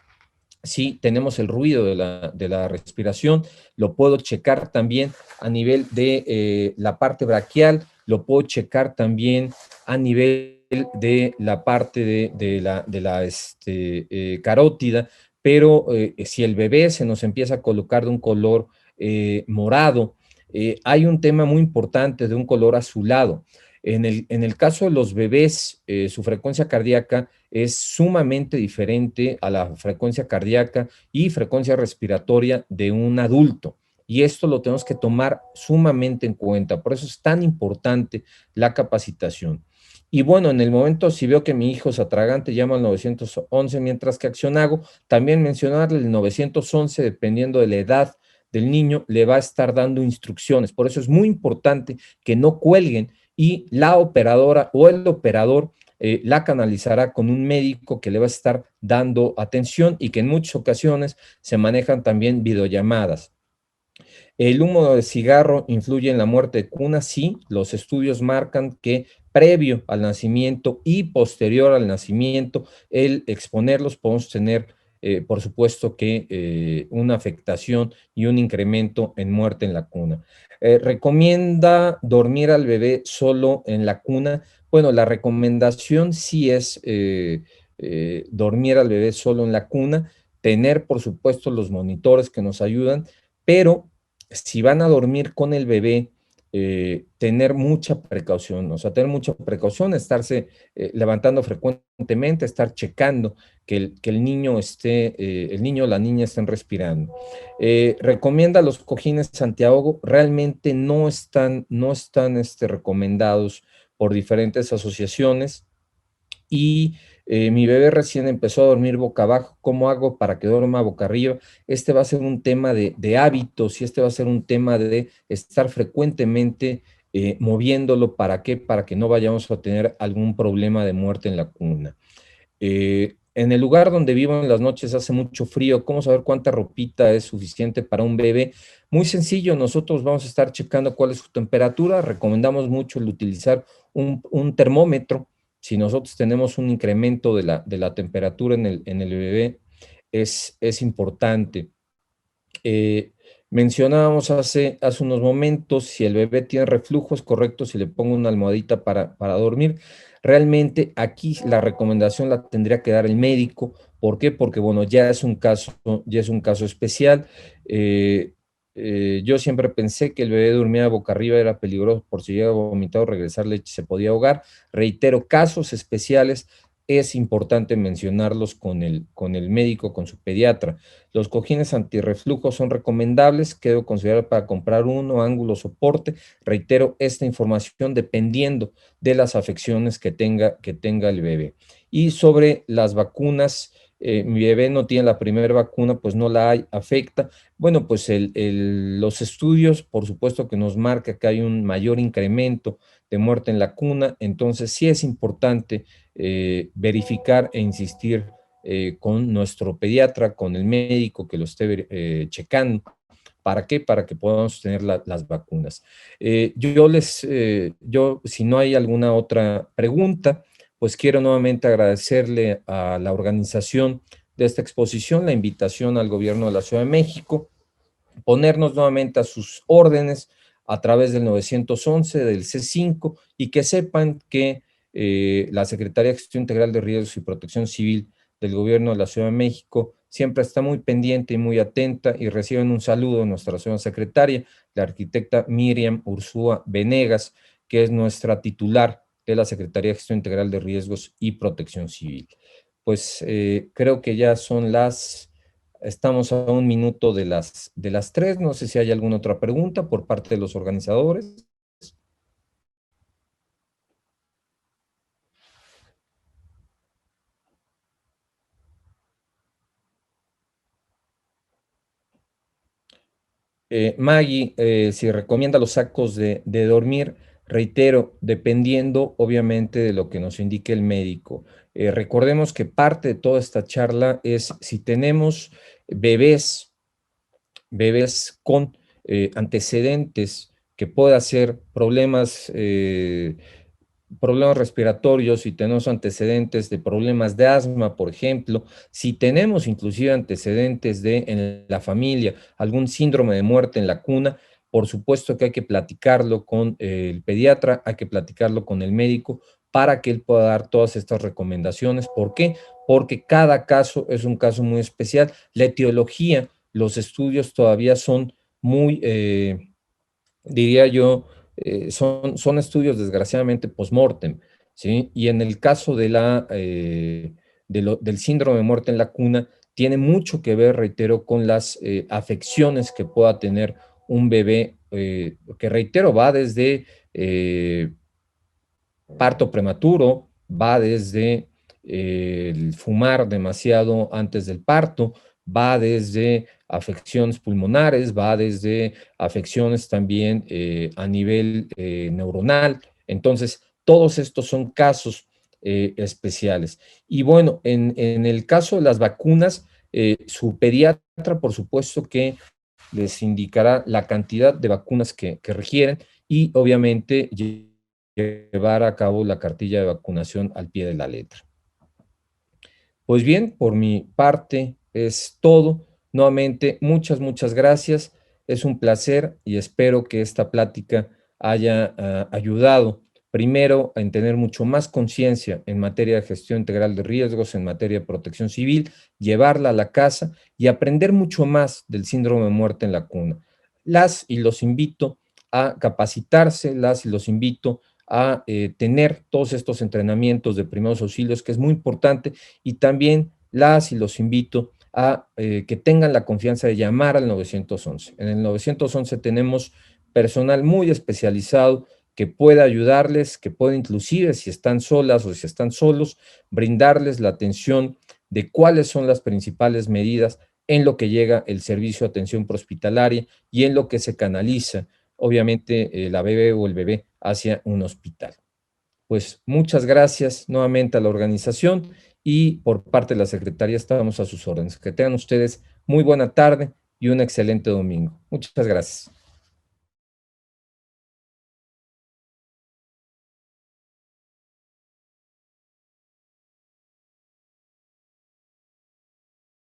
si tenemos el ruido de la respiración. Lo puedo checar también a nivel de la parte braquial, lo puedo checar también a nivel de la parte carótida, pero si el bebé se nos empieza a colocar de un color morado, hay un tema muy importante de un color azulado. En el caso de los bebés, su frecuencia cardíaca es sumamente diferente a la frecuencia cardíaca y frecuencia respiratoria de un adulto. Y esto lo tenemos que tomar sumamente en cuenta. Por eso es tan importante la capacitación. Y bueno, en el momento, si veo que mi hijo se atragante, llamo al 911, mientras que accionago, también mencionarle el 911, dependiendo de la edad del niño, le va a estar dando instrucciones. Por eso es muy importante que no cuelguen y la operadora o el operador la canalizará con un médico que le va a estar dando atención y que en muchas ocasiones se manejan también videollamadas. ¿El humo de cigarro influye en la muerte de cuna? Sí, los estudios marcan que previo al nacimiento y posterior al nacimiento, el exponerlos podemos tener, por supuesto, que una afectación y un incremento en muerte en la cuna. ¿Recomienda dormir al bebé solo en la cuna? Bueno, la recomendación sí es dormir al bebé solo en la cuna, tener, por supuesto, los monitores que nos ayudan, pero si van a dormir con el bebé, tener mucha precaución, o sea, tener mucha precaución, estarse levantando frecuentemente, estar checando que el niño esté, el niño o la niña estén respirando. Recomienda los cojines antiahogo, realmente no están recomendados por diferentes asociaciones y mi bebé recién empezó a dormir boca abajo. ¿Cómo hago para que duerma boca arriba? Este va a ser un tema de hábitos y este va a ser un tema de estar frecuentemente moviéndolo. ¿Para qué? Para que no vayamos a tener algún problema de muerte en la cuna. En el lugar donde vivo en las noches hace mucho frío. ¿Cómo saber cuánta ropita es suficiente para un bebé? Muy sencillo, nosotros vamos a estar checando cuál es su temperatura. Recomendamos mucho el utilizar un termómetro. Si nosotros tenemos un incremento de la temperatura en el bebé, es importante. Eh, Mencionábamos hace unos momentos, si el bebé tiene reflujo, es correcto si le pongo una almohadita para dormir. Realmente aquí la recomendación la tendría que dar el médico. ¿Por qué? Porque, bueno, ya es un caso especial. Eh, yo siempre pensé que el bebé dormía boca arriba era peligroso por si llega a vomitar o regresar leche se podía ahogar. Reitero, casos especiales es importante mencionarlos con el médico, con su pediatra. Los cojines antirreflujo son recomendables, quedo considerado para comprar uno, ángulo, soporte. Reitero esta información dependiendo de las afecciones que tenga el bebé. Y sobre las vacunas, mi bebé no tiene la primera vacuna, pues no la hay, afecta. Bueno, pues los estudios, por supuesto que nos marca que hay un mayor incremento de muerte en la cuna, entonces sí es importante verificar e insistir con nuestro pediatra, con el médico que lo esté checando. ¿Para qué? Para que podamos tener las vacunas. Si no hay alguna otra pregunta, pues quiero nuevamente agradecerle a la organización de esta exposición, la invitación al gobierno de la Ciudad de México, ponernos nuevamente a sus órdenes a través del 911, del C5, y que sepan que la Secretaría de Gestión Integral de Riesgos y Protección Civil del Gobierno de la Ciudad de México siempre está muy pendiente y muy atenta, y reciben un saludo de nuestra señora secretaria, la arquitecta Miriam Ursúa Venegas, que es nuestra titular de la Secretaría de Gestión Integral de Riesgos y Protección Civil. Pues creo que ya son estamos a un minuto de las 3. No sé si hay alguna otra pregunta por parte de los organizadores. Maggie, si recomienda los sacos de dormir, reitero, dependiendo obviamente de lo que nos indique el médico. Recordemos que parte de toda esta charla es si tenemos bebés, bebés con antecedentes que pueda ser problemas problemas respiratorios, si tenemos antecedentes de problemas de asma, por ejemplo, si tenemos inclusive antecedentes de en la familia, algún síndrome de muerte en la cuna, por supuesto que hay que platicarlo con el pediatra, hay que platicarlo con el médico para que él pueda dar todas estas recomendaciones. ¿Por qué? Porque cada caso es un caso muy especial. La etiología, los estudios todavía son muy, diría yo, son estudios desgraciadamente post-mortem, ¿sí? Y en el caso de del síndrome de muerte en la cuna, tiene mucho que ver, reitero, con las afecciones que pueda tener un bebé, que reitero, va desde parto prematuro, va desde el fumar demasiado antes del parto, va desde afecciones pulmonares, va desde afecciones también a nivel neuronal. Entonces, todos estos son casos especiales. Y bueno, en el caso de las vacunas, su pediatra, por supuesto que les indicará la cantidad de vacunas que requieren y obviamente llevar a cabo la cartilla de vacunación al pie de la letra. Pues bien, por mi parte es todo. Nuevamente, muchas gracias. Es un placer y espero que esta plática haya ayudado primero en tener mucho más conciencia en materia de gestión integral de riesgos, en materia de protección civil, llevarla a la casa y aprender mucho más del síndrome de muerte en la cuna. Las y los invito a capacitarse, las y los invito a tener todos estos entrenamientos de primeros auxilios, que es muy importante, y también las y los invito a que tengan la confianza de llamar al 911. En el 911 tenemos personal muy especializado que puede ayudarles, que puede inclusive, si están solas o si están solos, brindarles la atención de cuáles son las principales medidas en lo que llega el servicio de atención prehospitalaria y en lo que se canaliza, obviamente, la bebé o el bebé hacia un hospital. Pues muchas gracias nuevamente a la organización y por parte de la Secretaría estamos a sus órdenes. Que tengan ustedes muy buena tarde y un excelente domingo. Muchas gracias.